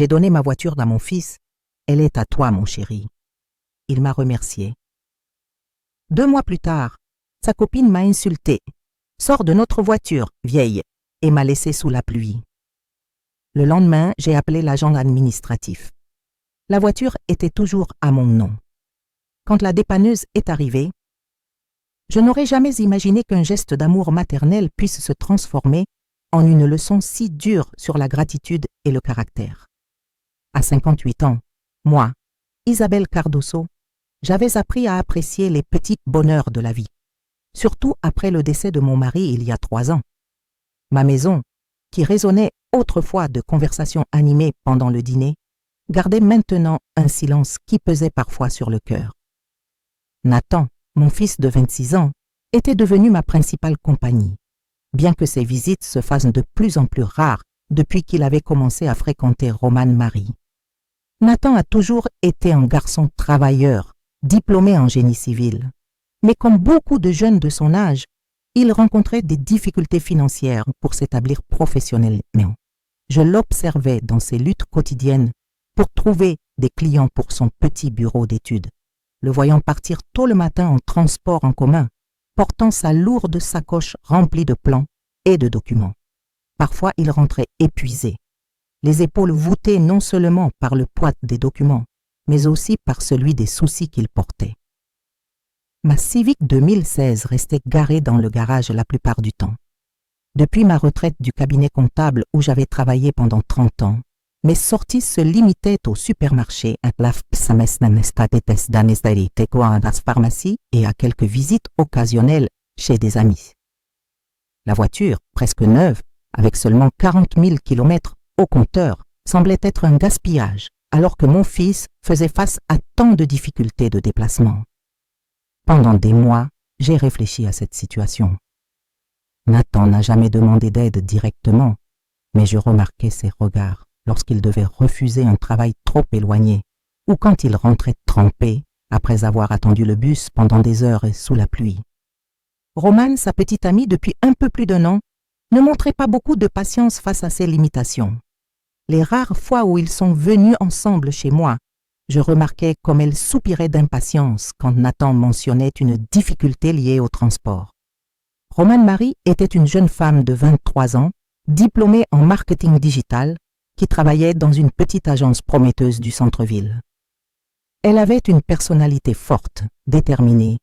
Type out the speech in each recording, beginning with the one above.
J'ai donné ma voiture à mon fils. Elle est à toi, mon chéri. Il m'a remercié. 2 mois plus tard, sa copine m'a insulté. Sors de notre voiture, vieille, et m'a laissé sous la pluie. Le lendemain, j'ai appelé l'agent administratif. La voiture était toujours à mon nom. Quand la dépanneuse est arrivée, je n'aurais jamais imaginé qu'un geste d'amour maternel puisse se transformer en une leçon si dure sur la gratitude et le caractère. À 58 ans, moi, Isabelle Cardoso, j'avais appris à apprécier les petits bonheurs de la vie, surtout après le décès de mon mari il y a 3 ans. Ma maison, qui résonnait autrefois de conversations animées pendant le dîner, gardait maintenant un silence qui pesait parfois sur le cœur. Nathan, mon fils de 26 ans, était devenu ma principale compagnie, bien que ses visites se fassent de plus en plus rares depuis qu'il avait commencé à fréquenter Romane Marie. Nathan a toujours été un garçon travailleur, diplômé en génie civil. Mais comme beaucoup de jeunes de son âge, il rencontrait des difficultés financières pour s'établir professionnellement. Je l'observais dans ses luttes quotidiennes pour trouver des clients pour son petit bureau d'études, le voyant partir tôt le matin en transport en commun, portant sa lourde sacoche remplie de plans et de documents. Parfois, il rentrait épuisé, les épaules voûtées non seulement par le poids des documents, mais aussi par celui des soucis qu'il portait. Ma Civic 2016 restait garée dans le garage la plupart du temps. Depuis ma retraite du cabinet comptable où j'avais travaillé pendant 30 ans, mes sorties se limitaient au supermarché, à la pharmacie et à quelques visites occasionnelles chez des amis. La voiture, presque neuve, avec seulement 40 000 km au compteur, semblait être un gaspillage, alors que mon fils faisait face à tant de difficultés de déplacement. Pendant des mois, j'ai réfléchi à cette situation. Nathan n'a jamais demandé d'aide directement, mais je remarquais ses regards lorsqu'il devait refuser un travail trop éloigné ou quand il rentrait trempé après avoir attendu le bus pendant des heures et sous la pluie. Romane, sa petite amie depuis un peu plus d'1 an, ne montrait pas beaucoup de patience face à ses limitations. Les rares fois où ils sont venus ensemble chez moi, je remarquais comme elle soupirait d'impatience quand Nathan mentionnait une difficulté liée au transport. Romane Marie était une jeune femme de 23 ans, diplômée en marketing digital, qui travaillait dans une petite agence prometteuse du centre-ville. Elle avait une personnalité forte, déterminée,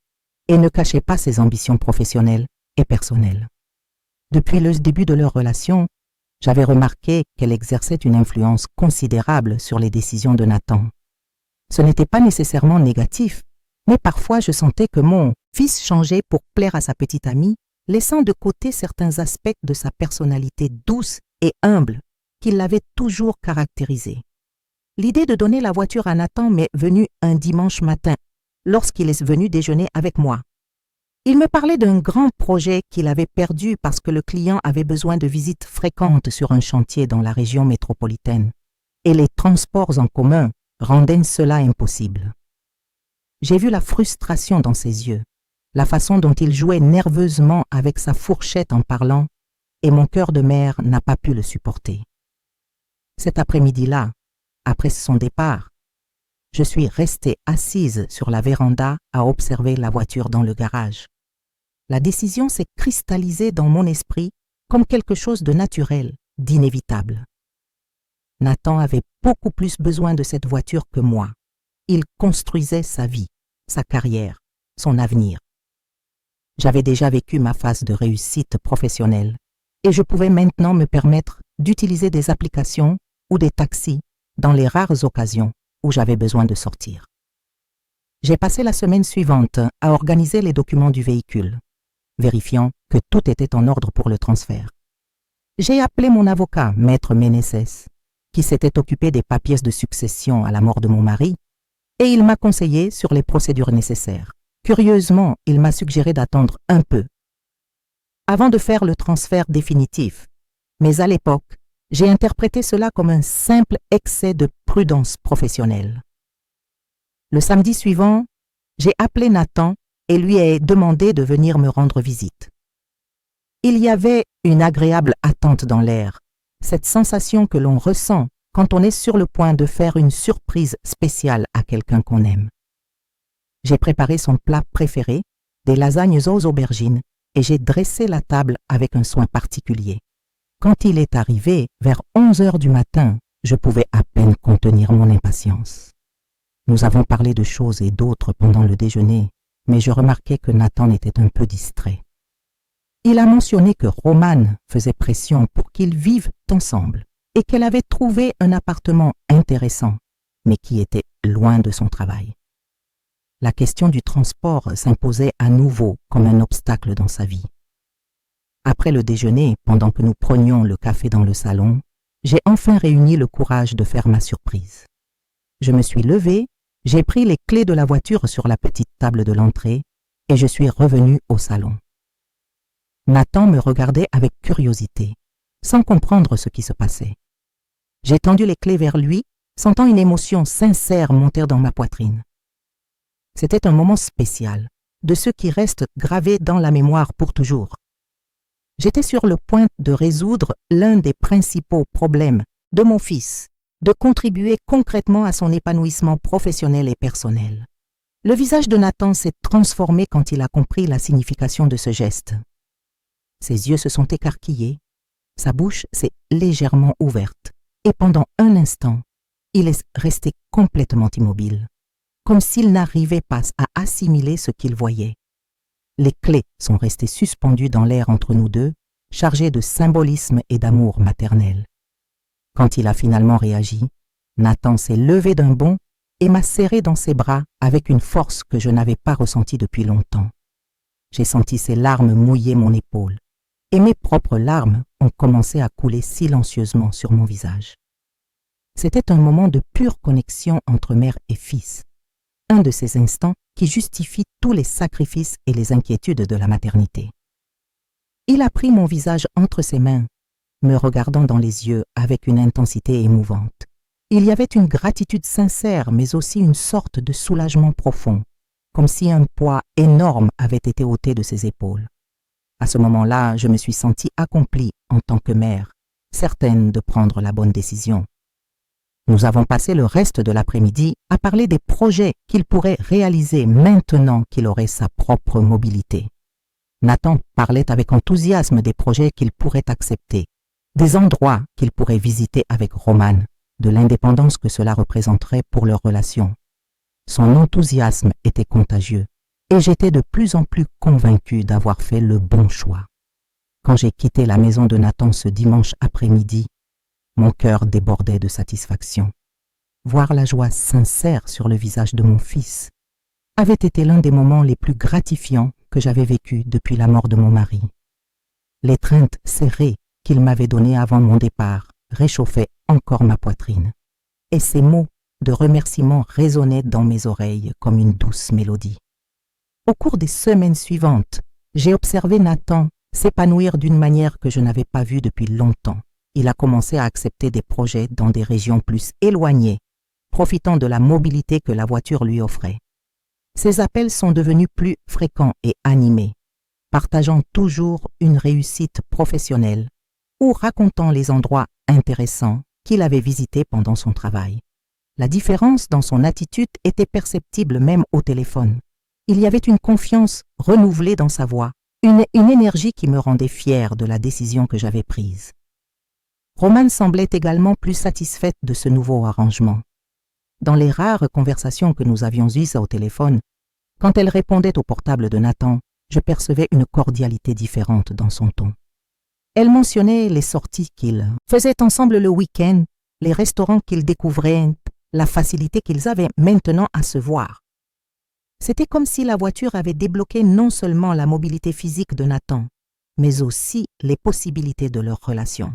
et ne cachait pas ses ambitions professionnelles et personnelles. Depuis le début de leur relation, j'avais remarqué qu'elle exerçait une influence considérable sur les décisions de Nathan. Ce n'était pas nécessairement négatif, mais parfois je sentais que mon fils changeait pour plaire à sa petite amie, laissant de côté certains aspects de sa personnalité douce et humble qui l'avaient toujours caractérisé. L'idée de donner la voiture à Nathan m'est venue un dimanche matin, lorsqu'il est venu déjeuner avec moi. Il me parlait d'un grand projet qu'il avait perdu parce que le client avait besoin de visites fréquentes sur un chantier dans la région métropolitaine, et les transports en commun rendaient cela impossible. J'ai vu la frustration dans ses yeux, la façon dont il jouait nerveusement avec sa fourchette en parlant, et mon cœur de mère n'a pas pu le supporter. Cet après-midi-là, après son départ, je suis restée assise sur la véranda à observer la voiture dans le garage. La décision s'est cristallisée dans mon esprit comme quelque chose de naturel, d'inévitable. Nathan avait beaucoup plus besoin de cette voiture que moi. Il construisait sa vie, sa carrière, son avenir. J'avais déjà vécu ma phase de réussite professionnelle et je pouvais maintenant me permettre d'utiliser des applications ou des taxis dans les rares occasions où j'avais besoin de sortir. J'ai passé la semaine suivante à organiser les documents du véhicule, vérifiant que tout était en ordre pour le transfert. J'ai appelé mon avocat, Maître Ménécès, qui s'était occupé des papiers de succession à la mort de mon mari, et il m'a conseillé sur les procédures nécessaires. Curieusement, il m'a suggéré d'attendre un peu, avant de faire le transfert définitif, mais à l'époque, j'ai interprété cela comme un simple excès de prudence professionnelle. Le samedi suivant, j'ai appelé Nathan et lui ai demandé de venir me rendre visite. Il y avait une agréable attente dans l'air, cette sensation que l'on ressent quand on est sur le point de faire une surprise spéciale à quelqu'un qu'on aime. J'ai préparé son plat préféré, des lasagnes aux aubergines, et j'ai dressé la table avec un soin particulier. Quand il est arrivé, vers 11 heures du matin, je pouvais à peine contenir mon impatience. Nous avons parlé de choses et d'autres pendant le déjeuner, mais je remarquai que Nathan était un peu distrait. Il a mentionné que Romane faisait pression pour qu'ils vivent ensemble et qu'elle avait trouvé un appartement intéressant, mais qui était loin de son travail. La question du transport s'imposait à nouveau comme un obstacle dans sa vie. Après le déjeuner, pendant que nous prenions le café dans le salon, j'ai enfin réuni le courage de faire ma surprise. Je me suis levée, j'ai pris les clés de la voiture sur la petite table de l'entrée et je suis revenue au salon. Nathan me regardait avec curiosité, sans comprendre ce qui se passait. J'ai tendu les clés vers lui, sentant une émotion sincère monter dans ma poitrine. C'était un moment spécial, de ceux qui restent gravés dans la mémoire pour toujours. J'étais sur le point de résoudre l'un des principaux problèmes de mon fils, de contribuer concrètement à son épanouissement professionnel et personnel. Le visage de Nathan s'est transformé quand il a compris la signification de ce geste. Ses yeux se sont écarquillés, sa bouche s'est légèrement ouverte, et pendant un instant, il est resté complètement immobile, comme s'il n'arrivait pas à assimiler ce qu'il voyait. Les clés sont restées suspendues dans l'air entre nous deux, chargées de symbolisme et d'amour maternel. Quand il a finalement réagi, Nathan s'est levé d'un bond et m'a serré dans ses bras avec une force que je n'avais pas ressentie depuis longtemps. J'ai senti ses larmes mouiller mon épaule, et mes propres larmes ont commencé à couler silencieusement sur mon visage. C'était un moment de pure connexion entre mère et fils, un de ces instants qui justifient tous les sacrifices et les inquiétudes de la maternité. Il a pris mon visage entre ses mains, me regardant dans les yeux avec une intensité émouvante. Il y avait une gratitude sincère, mais aussi une sorte de soulagement profond, comme si un poids énorme avait été ôté de ses épaules. À ce moment-là, je me suis sentie accomplie en tant que mère, certaine de prendre la bonne décision. Nous avons passé le reste de l'après-midi à parler des projets qu'il pourrait réaliser maintenant qu'il aurait sa propre mobilité. Nathan parlait avec enthousiasme des projets qu'il pourrait accepter, des endroits qu'il pourrait visiter avec Romane, de l'indépendance que cela représenterait pour leur relation. Son enthousiasme était contagieux et j'étais de plus en plus convaincue d'avoir fait le bon choix. Quand j'ai quitté la maison de Nathan ce dimanche après-midi, mon cœur débordait de satisfaction. Voir la joie sincère sur le visage de mon fils avait été l'un des moments les plus gratifiants que j'avais vécus depuis la mort de mon mari. L'étreinte serrée qu'il m'avait donnée avant mon départ réchauffait encore ma poitrine, et ses mots de remerciement résonnaient dans mes oreilles comme une douce mélodie. Au cours des semaines suivantes, j'ai observé Nathan s'épanouir d'une manière que je n'avais pas vue depuis longtemps. Il a commencé à accepter des projets dans des régions plus éloignées, profitant de la mobilité que la voiture lui offrait. Ses appels sont devenus plus fréquents et animés, partageant toujours une réussite professionnelle ou racontant les endroits intéressants qu'il avait visités pendant son travail. La différence dans son attitude était perceptible même au téléphone. Il y avait une confiance renouvelée dans sa voix, une énergie qui me rendait fière de la décision que j'avais prise. Romane semblait également plus satisfaite de ce nouveau arrangement. Dans les rares conversations que nous avions eues au téléphone, quand elle répondait au portable de Nathan, je percevais une cordialité différente dans son ton. Elle mentionnait les sorties qu'ils faisaient ensemble le week-end, les restaurants qu'ils découvraient, la facilité qu'ils avaient maintenant à se voir. C'était comme si la voiture avait débloqué non seulement la mobilité physique de Nathan, mais aussi les possibilités de leur relation.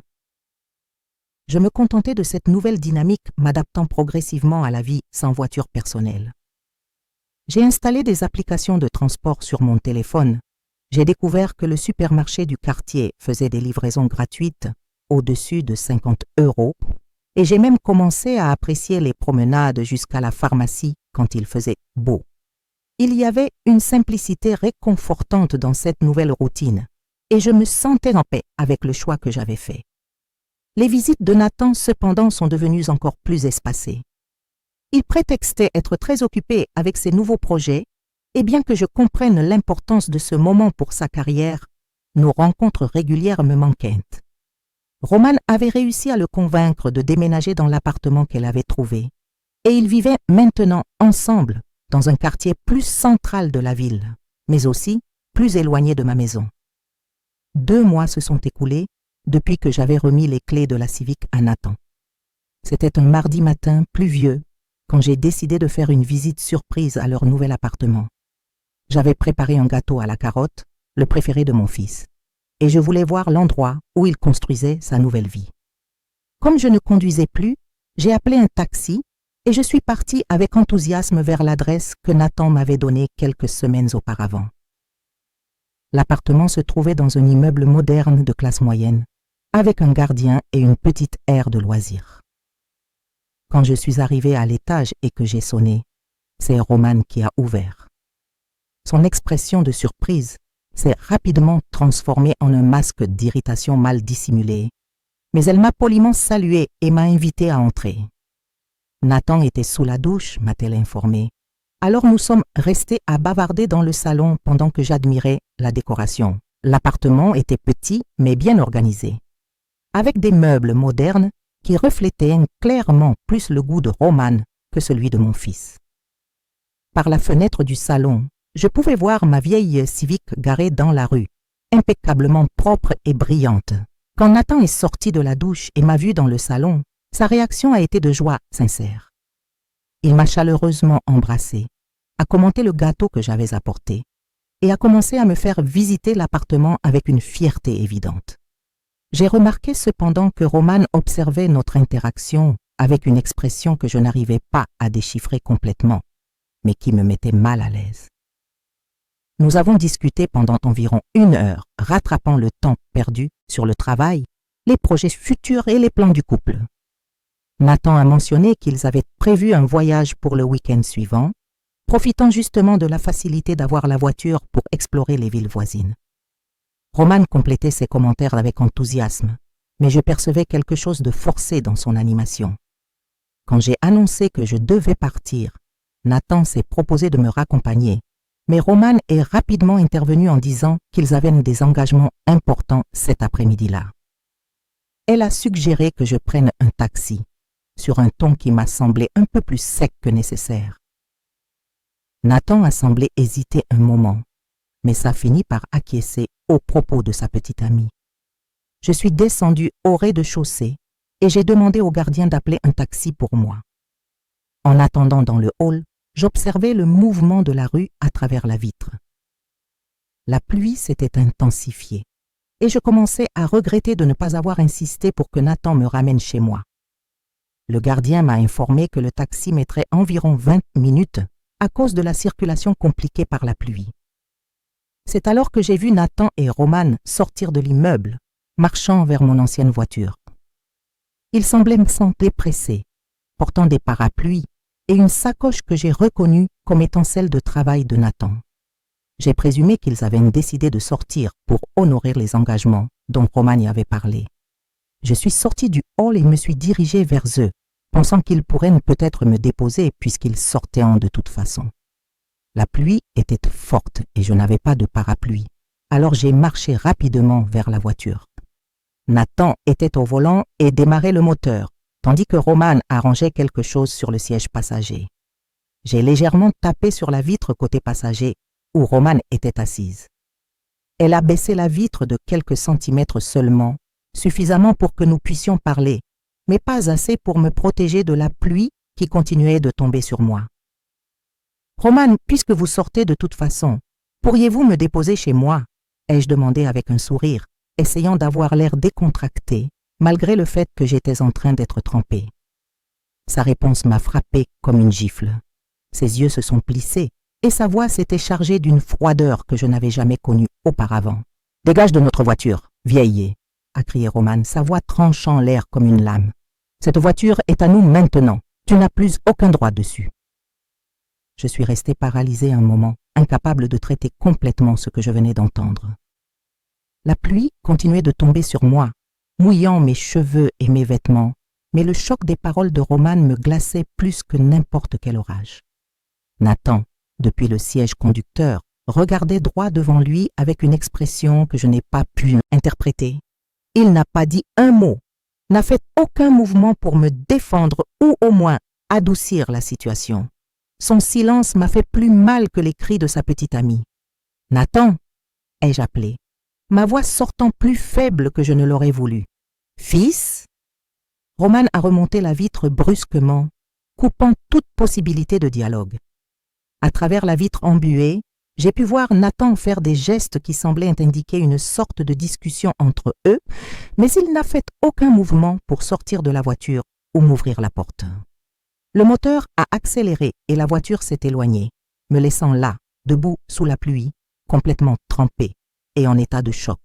Je me contentais de cette nouvelle dynamique, m'adaptant progressivement à la vie sans voiture personnelle. J'ai installé des applications de transport sur mon téléphone. J'ai découvert que le supermarché du quartier faisait des livraisons gratuites au-dessus de 50 € et j'ai même commencé à apprécier les promenades jusqu'à la pharmacie quand il faisait beau. Il y avait une simplicité réconfortante dans cette nouvelle routine et je me sentais en paix avec le choix que j'avais fait. Les visites de Nathan, cependant, sont devenues encore plus espacées. Il prétextait être très occupé avec ses nouveaux projets, et bien que je comprenne l'importance de ce moment pour sa carrière, nos rencontres régulières me manquaient. Romane avait réussi à le convaincre de déménager dans l'appartement qu'elle avait trouvé, et ils vivaient maintenant ensemble dans un quartier plus central de la ville, mais aussi plus éloigné de ma maison. 2 mois se sont écoulés depuis que j'avais remis les clés de la Civic à Nathan. C'était un mardi matin pluvieux quand j'ai décidé de faire une visite surprise à leur nouvel appartement. J'avais préparé un gâteau à la carotte, le préféré de mon fils, et je voulais voir l'endroit où il construisait sa nouvelle vie. Comme je ne conduisais plus, j'ai appelé un taxi et je suis partie avec enthousiasme vers l'adresse que Nathan m'avait donnée quelques semaines auparavant. L'appartement se trouvait dans un immeuble moderne de classe moyenne, avec un gardien et une petite aire de loisirs. Quand je suis arrivée à l'étage et que j'ai sonné, c'est Romane qui a ouvert. Son expression de surprise s'est rapidement transformée en un masque d'irritation mal dissimulée, mais elle m'a poliment saluée et m'a invitée à entrer. Nathan était sous la douche, m'a-t-elle informée. Alors nous sommes restés à bavarder dans le salon pendant que j'admirais la décoration. L'appartement était petit mais bien organisé, avec des meubles modernes qui reflétaient clairement plus le goût de Romane que celui de mon fils. Par la fenêtre du salon, je pouvais voir ma vieille Civic garée dans la rue, impeccablement propre et brillante. Quand Nathan est sorti de la douche et m'a vu dans le salon, sa réaction a été de joie sincère. Il m'a chaleureusement embrassé, a commenté le gâteau que j'avais apporté et a commencé à me faire visiter l'appartement avec une fierté évidente. J'ai remarqué cependant que Romane observait notre interaction avec une expression que je n'arrivais pas à déchiffrer complètement, mais qui me mettait mal à l'aise. Nous avons discuté pendant environ 1 heure, rattrapant le temps perdu sur le travail, les projets futurs et les plans du couple. Nathan a mentionné qu'ils avaient prévu un voyage pour le week-end suivant, profitant justement de la facilité d'avoir la voiture pour explorer les villes voisines. Romane complétait ses commentaires avec enthousiasme, mais je percevais quelque chose de forcé dans son animation. Quand j'ai annoncé que je devais partir, Nathan s'est proposé de me raccompagner, mais Romane est rapidement intervenue en disant qu'ils avaient des engagements importants cet après-midi-là. Elle a suggéré que je prenne un taxi, sur un ton qui m'a semblé un peu plus sec que nécessaire. Nathan a semblé hésiter un moment, mais ça finit par acquiescer aux propos de sa petite amie. Je suis descendue au rez-de-chaussée et j'ai demandé au gardien d'appeler un taxi pour moi. En attendant dans le hall, j'observais le mouvement de la rue à travers la vitre. La pluie s'était intensifiée et je commençais à regretter de ne pas avoir insisté pour que Nathan me ramène chez moi. Le gardien m'a informé que le taxi mettrait environ 20 minutes à cause de la circulation compliquée par la pluie. C'est alors que j'ai vu Nathan et Romane sortir de l'immeuble, marchant vers mon ancienne voiture. Ils semblaient me sentir pressés, portant des parapluies et une sacoche que j'ai reconnue comme étant celle de travail de Nathan. J'ai présumé qu'ils avaient décidé de sortir pour honorer les engagements dont Romane y avait parlé. Je suis sortie du hall et me suis dirigée vers eux, pensant qu'ils pourraient peut-être me déposer puisqu'ils sortaient de toute façon. La pluie était forte et je n'avais pas de parapluie, alors j'ai marché rapidement vers la voiture. Nathan était au volant et démarrait le moteur, tandis que Romane arrangeait quelque chose sur le siège passager. J'ai légèrement tapé sur la vitre côté passager, où Romane était assise. Elle a baissé la vitre de quelques centimètres seulement, suffisamment pour que nous puissions parler, mais pas assez pour me protéger de la pluie qui continuait de tomber sur moi. « Romane, puisque vous sortez de toute façon, pourriez-vous me déposer chez moi ?» ai-je demandé avec un sourire, essayant d'avoir l'air décontracté, malgré le fait que j'étais en train d'être trempée. Sa réponse m'a frappée comme une gifle. Ses yeux se sont plissés et sa voix s'était chargée d'une froideur que je n'avais jamais connue auparavant. « Dégage de notre voiture, vieille !» a crié Romane, sa voix tranchant l'air comme une lame. « Cette voiture est à nous maintenant. Tu n'as plus aucun droit dessus. » Je suis restée paralysée un moment, incapable de traiter complètement ce que je venais d'entendre. La pluie continuait de tomber sur moi, mouillant mes cheveux et mes vêtements, mais le choc des paroles de Roman me glaçait plus que n'importe quel orage. Nathan, depuis le siège conducteur, regardait droit devant lui avec une expression que je n'ai pas pu interpréter. Il n'a pas dit un mot, n'a fait aucun mouvement pour me défendre ou au moins adoucir la situation. Son silence m'a fait plus mal que les cris de sa petite amie. « Nathan !» ai-je appelé, ma voix sortant plus faible que je ne l'aurais voulu. « Fils ?» Roman a remonté la vitre brusquement, coupant toute possibilité de dialogue. À travers la vitre embuée, j'ai pu voir Nathan faire des gestes qui semblaient indiquer une sorte de discussion entre eux, mais il n'a fait aucun mouvement pour sortir de la voiture ou m'ouvrir la porte. Le moteur a accéléré et la voiture s'est éloignée, me laissant là, debout sous la pluie, complètement trempé et en état de choc.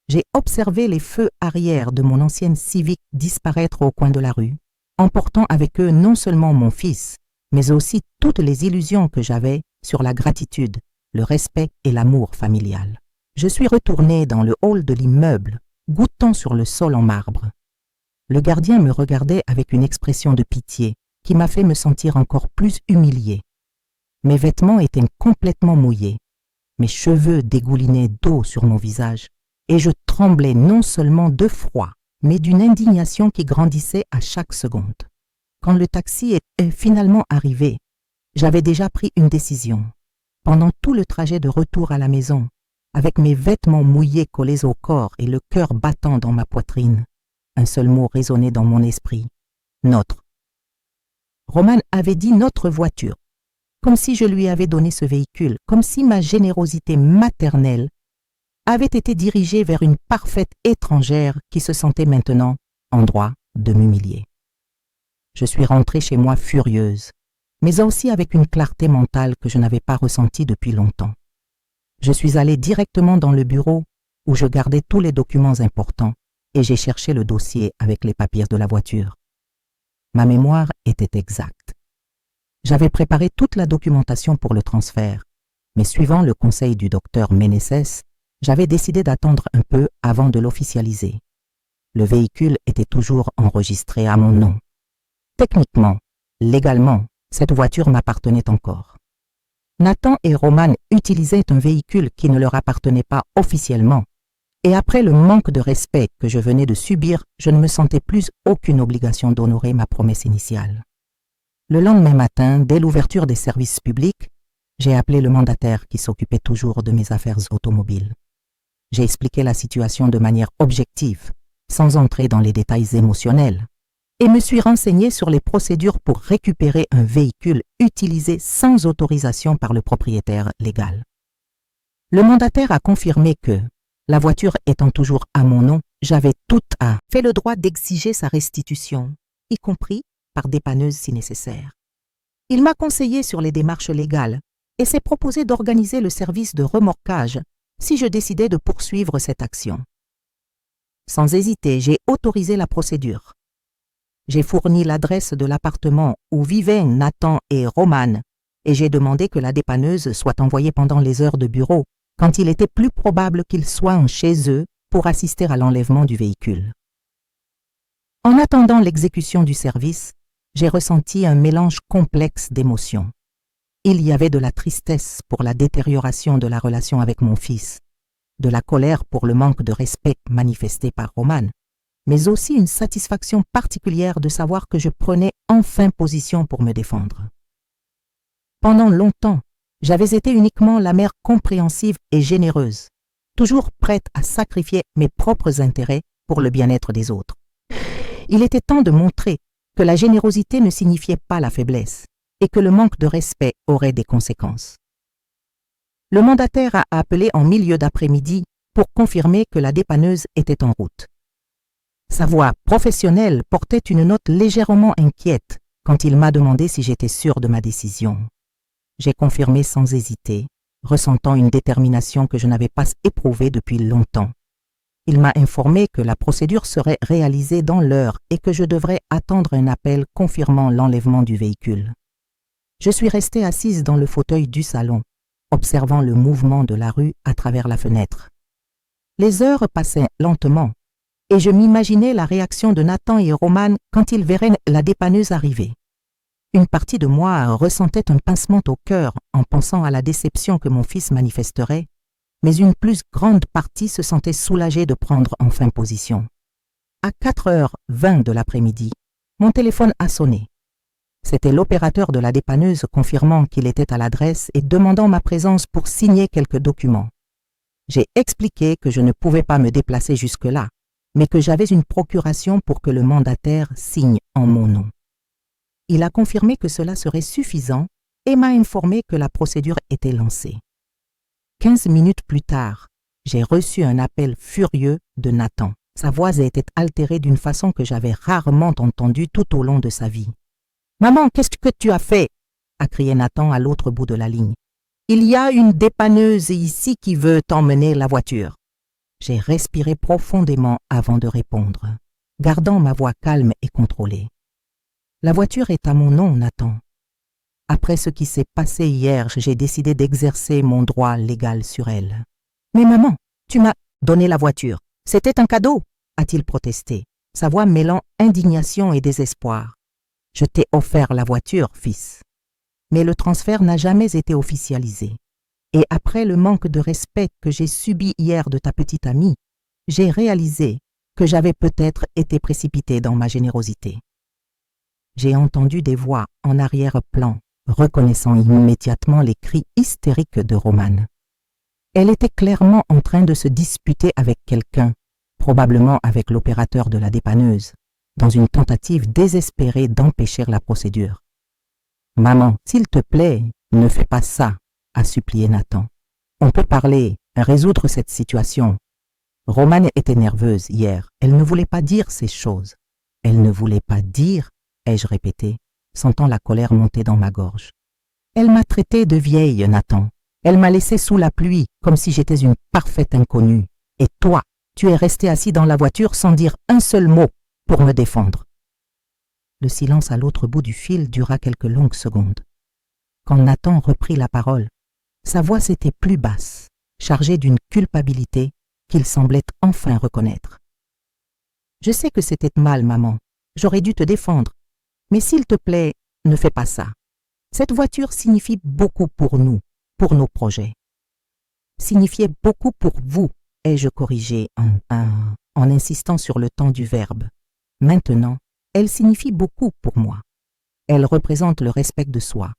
J'ai observé les feux arrière de mon ancienne Civic disparaître au coin de la rue, emportant avec eux non seulement mon fils, mais aussi toutes les illusions que j'avais sur la gratitude, le respect et l'amour familial. Je suis retourné dans le hall de l'immeuble, goûtant sur le sol en marbre. Le gardien me regardait avec une expression de pitié qui m'a fait me sentir encore plus humilié. Mes vêtements étaient complètement mouillés, mes cheveux dégoulinaient d'eau sur mon visage, et je tremblais non seulement de froid, mais d'une indignation qui grandissait à chaque seconde. Quand le taxi est finalement arrivé, j'avais déjà pris une décision. Pendant tout le trajet de retour à la maison, avec mes vêtements mouillés collés au corps et le cœur battant dans ma poitrine, un seul mot résonnait dans mon esprit. Notre. Roman avait dit notre voiture, comme si je lui avais donné ce véhicule, comme si ma générosité maternelle avait été dirigée vers une parfaite étrangère qui se sentait maintenant en droit de m'humilier. Je suis rentrée chez moi furieuse, mais aussi avec une clarté mentale que je n'avais pas ressentie depuis longtemps. Je suis allée directement dans le bureau où je gardais tous les documents importants et j'ai cherché le dossier avec les papiers de la voiture. Ma mémoire était exacte. J'avais préparé toute la documentation pour le transfert, mais suivant le conseil du docteur Ménécès, j'avais décidé d'attendre un peu avant de l'officialiser. Le véhicule était toujours enregistré à mon nom. Techniquement, légalement, cette voiture m'appartenait encore. Nathan et Roman utilisaient un véhicule qui ne leur appartenait pas officiellement, et après le manque de respect que je venais de subir, je ne me sentais plus aucune obligation d'honorer ma promesse initiale. Le lendemain matin, dès l'ouverture des services publics, j'ai appelé le mandataire qui s'occupait toujours de mes affaires automobiles. J'ai expliqué la situation de manière objective, sans entrer dans les détails émotionnels, et me suis renseigné sur les procédures pour récupérer un véhicule utilisé sans autorisation par le propriétaire légal. Le mandataire a confirmé que, la voiture étant toujours à mon nom, j'avais tout à fait le droit d'exiger sa restitution, y compris par dépanneuse si nécessaire. Il m'a conseillé sur les démarches légales et s'est proposé d'organiser le service de remorquage si je décidais de poursuivre cette action. Sans hésiter, j'ai autorisé la procédure. J'ai fourni l'adresse de l'appartement où vivaient Nathan et Roman et j'ai demandé que la dépanneuse soit envoyée pendant les heures de bureau, quand il était plus probable qu'ils soient chez eux pour assister à l'enlèvement du véhicule. En attendant l'exécution du service, j'ai ressenti un mélange complexe d'émotions. Il y avait de la tristesse pour la détérioration de la relation avec mon fils, de la colère pour le manque de respect manifesté par Roman, mais aussi une satisfaction particulière de savoir que je prenais enfin position pour me défendre. Pendant longtemps, j'avais été uniquement la mère compréhensive et généreuse, toujours prête à sacrifier mes propres intérêts pour le bien-être des autres. Il était temps de montrer que la générosité ne signifiait pas la faiblesse et que le manque de respect aurait des conséquences. Le mandataire a appelé en milieu d'après-midi pour confirmer que la dépanneuse était en route. Sa voix professionnelle portait une note légèrement inquiète quand il m'a demandé si j'étais sûre de ma décision. J'ai confirmé sans hésiter, ressentant une détermination que je n'avais pas éprouvée depuis longtemps. Il m'a informé que la procédure serait réalisée dans l'heure et que je devrais attendre un appel confirmant l'enlèvement du véhicule. Je suis restée assise dans le fauteuil du salon, observant le mouvement de la rue à travers la fenêtre. Les heures passaient lentement, et je m'imaginais la réaction de Nathan et Roman quand ils verraient la dépanneuse arriver. Une partie de moi ressentait un pincement au cœur en pensant à la déception que mon fils manifesterait, mais une plus grande partie se sentait soulagée de prendre enfin position. À 4h20 de l'après-midi, mon téléphone a sonné. C'était l'opérateur de la dépanneuse confirmant qu'il était à l'adresse et demandant ma présence pour signer quelques documents. J'ai expliqué que je ne pouvais pas me déplacer jusque-là, mais que j'avais une procuration pour que le mandataire signe en mon nom. Il a confirmé que cela serait suffisant et m'a informé que la procédure était lancée. 15 minutes plus tard, j'ai reçu un appel furieux de Nathan. Sa voix était altérée d'une façon que j'avais rarement entendue tout au long de sa vie. « Maman, qu'est-ce que tu as fait ?» a crié Nathan à l'autre bout de la ligne. « Il y a une dépanneuse ici qui veut t'emmener la voiture. » J'ai respiré profondément avant de répondre, gardant ma voix calme et contrôlée. « La voiture est à mon nom, Nathan. Après ce qui s'est passé hier, j'ai décidé d'exercer mon droit légal sur elle. »« Mais maman, tu m'as donné la voiture. C'était un cadeau !» a-t-il protesté, sa voix mêlant indignation et désespoir. « Je t'ai offert la voiture, fils. » Mais le transfert n'a jamais été officialisé. Et après le manque de respect que j'ai subi hier de ta petite amie, j'ai réalisé que j'avais peut-être été précipité dans ma générosité. J'ai entendu des voix en arrière-plan, reconnaissant immédiatement les cris hystériques de Romane. Elle était clairement en train de se disputer avec quelqu'un, probablement avec l'opérateur de la dépanneuse, dans une tentative désespérée d'empêcher la procédure. « Maman, s'il te plaît, ne fais pas ça », a supplié Nathan. « On peut parler, résoudre cette situation. » Romane était nerveuse hier, elle ne voulait pas dire ces choses. « Elle ne voulait pas dire », ai-je répété, sentant la colère monter dans ma gorge. Elle m'a traité de vieille, Nathan. Elle m'a laissé sous la pluie, comme si j'étais une parfaite inconnue. Et toi, tu es resté assis dans la voiture sans dire un seul mot pour me défendre. Le silence à l'autre bout du fil dura quelques longues secondes. Quand Nathan reprit la parole, sa voix s'était plus basse, chargée d'une culpabilité qu'il semblait enfin reconnaître. « Je sais que c'était mal, maman. J'aurais dû te défendre. Mais s'il te plaît, ne fais pas ça. Cette voiture signifie beaucoup pour nous, pour nos projets. Signifiait beaucoup pour vous, ai-je corrigé en insistant sur le temps du verbe. Maintenant, elle signifie beaucoup pour moi. Elle représente le respect de soi,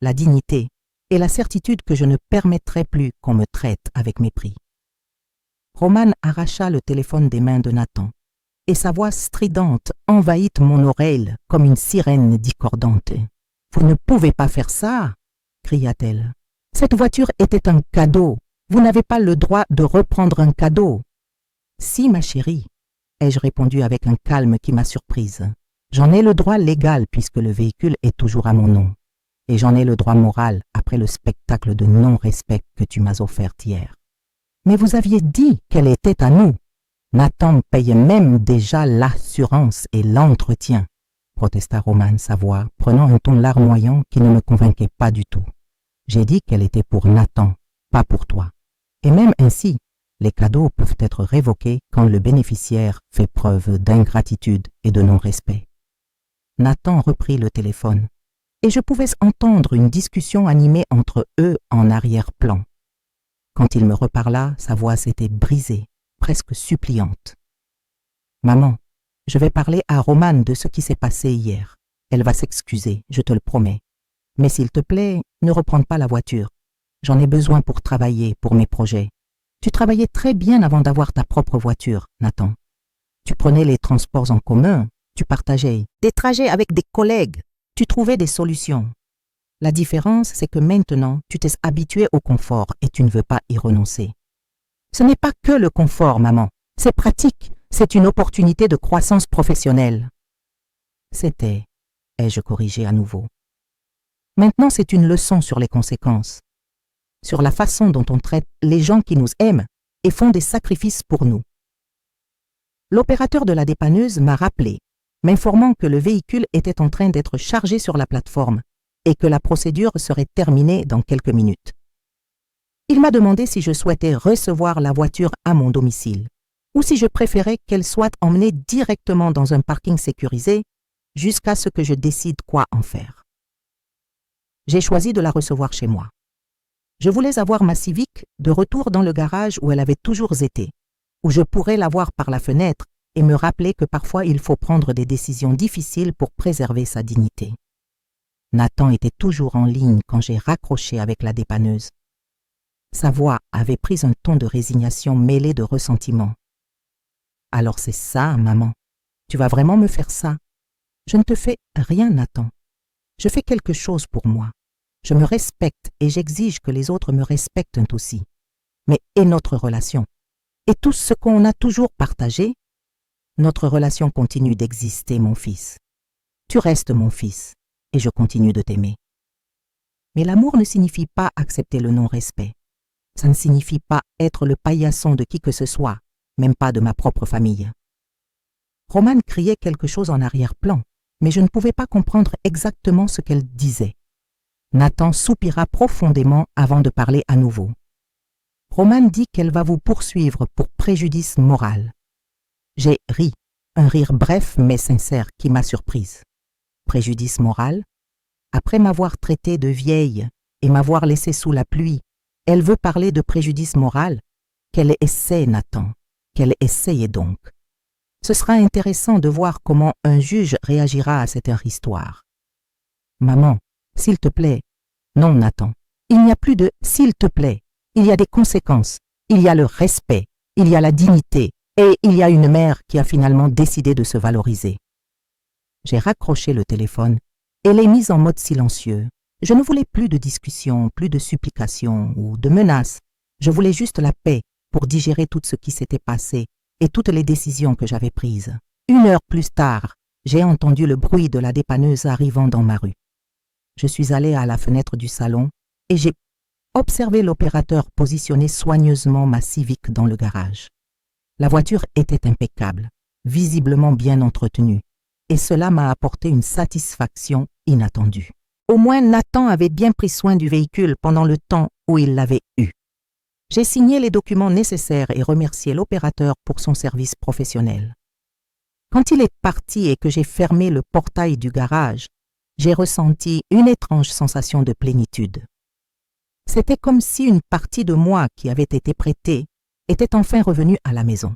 la dignité et la certitude que je ne permettrai plus qu'on me traite avec mépris. » Romane arracha le téléphone des mains de Nathan, et sa voix stridente envahit mon oreille comme une sirène discordante. « Vous ne pouvez pas faire ça !» cria-t-elle. « Cette voiture était un cadeau. Vous n'avez pas le droit de reprendre un cadeau. »« Si, ma chérie, » ai-je répondu avec un calme qui m'a surprise. « J'en ai le droit légal puisque le véhicule est toujours à mon nom. Et j'en ai le droit moral après le spectacle de non-respect que tu m'as offert hier. »« Mais vous aviez dit qu'elle était à nous. Nathan paye même déjà l'assurance et l'entretien, » protesta Romane, sa voix prenant un ton larmoyant qui ne me convainquait pas du tout. « J'ai dit qu'elle était pour Nathan, pas pour toi. Et même ainsi, les cadeaux peuvent être révoqués quand le bénéficiaire fait preuve d'ingratitude et de non-respect. » Nathan reprit le téléphone, et je pouvais entendre une discussion animée entre eux en arrière-plan. Quand il me reparla, sa voix s'était brisée, presque suppliante. « Maman, je vais parler à Romane de ce qui s'est passé hier. Elle va s'excuser, je te le promets. Mais s'il te plaît, ne reprends pas la voiture. J'en ai besoin pour travailler, pour mes projets. Tu travaillais très bien avant d'avoir ta propre voiture, Nathan. Tu prenais les transports en commun, tu partageais des trajets avec des collègues, tu trouvais des solutions. La différence, c'est que maintenant, tu t'es habitué au confort et tu ne veux pas y renoncer. Ce n'est pas que le confort, maman. C'est pratique. C'est une opportunité de croissance professionnelle. » C'était, ai-je corrigé à nouveau. Maintenant, c'est une leçon sur les conséquences, sur la façon dont on traite les gens qui nous aiment et font des sacrifices pour nous. L'opérateur de la dépanneuse m'a rappelé, m'informant que le véhicule était en train d'être chargé sur la plateforme et que la procédure serait terminée dans quelques minutes. Il m'a demandé si je souhaitais recevoir la voiture à mon domicile. ou si je préférais qu'elle soit emmenée directement dans un parking sécurisé jusqu'à ce que je décide quoi en faire. J'ai choisi de la recevoir chez moi. Je voulais avoir ma Civic de retour dans le garage où elle avait toujours été, où je pourrais la voir par la fenêtre et me rappeler que parfois il faut prendre des décisions difficiles pour préserver sa dignité. Nathan était toujours en ligne quand j'ai raccroché avec la dépanneuse. Sa voix avait pris un ton de résignation mêlé de ressentiment. « Alors c'est ça, maman. Tu vas vraiment me faire ça? Je ne te fais rien, Nathan. Je fais quelque chose pour moi. Je me respecte et j'exige que les autres me respectent aussi. Mais et notre relation? Et tout ce qu'on a toujours partagé? Notre relation continue d'exister, mon fils. Tu restes mon fils et je continue de t'aimer. Mais l'amour ne signifie pas accepter le non-respect. Ça ne signifie pas être le paillasson de qui que ce soit, même pas de ma propre famille. » Romane criait quelque chose en arrière-plan, mais je ne pouvais pas comprendre exactement ce qu'elle disait. Nathan soupira profondément avant de parler à nouveau. « Romane dit qu'elle va vous poursuivre pour préjudice moral. » J'ai ri, un rire bref mais sincère qui m'a surprise. Préjudice moral? Après m'avoir traité de vieille et m'avoir laissée sous la pluie, elle veut parler de préjudice moral? Qu'elle essaie, Nathan, qu'elle essaye donc. Ce sera intéressant de voir comment un juge réagira à cette histoire. Maman, s'il te plaît. Non, Nathan, il n'y a plus de « s'il te plaît ». Il y a des conséquences, il y a le respect, il y a la dignité et il y a une mère qui a finalement décidé de se valoriser. J'ai raccroché le téléphone et l'ai mise en mode silencieux. Je ne voulais plus de discussions, plus de supplications ou de menaces. Je voulais juste la paix pour digérer tout ce qui s'était passé et toutes les décisions que j'avais prises. 1 heure plus tard, j'ai entendu le bruit de la dépanneuse arrivant dans ma rue. Je suis allée à la fenêtre du salon et j'ai observé l'opérateur positionner soigneusement ma Civic dans le garage. La voiture était impeccable, visiblement bien entretenue, et cela m'a apporté une satisfaction inattendue. Au moins Nathan avait bien pris soin du véhicule pendant le temps où il l'avait eu. J'ai signé les documents nécessaires et remercié l'opérateur pour son service professionnel. Quand il est parti et que j'ai fermé le portail du garage, j'ai ressenti une étrange sensation de plénitude. C'était comme si une partie de moi qui avait été prêtée était enfin revenue à la maison.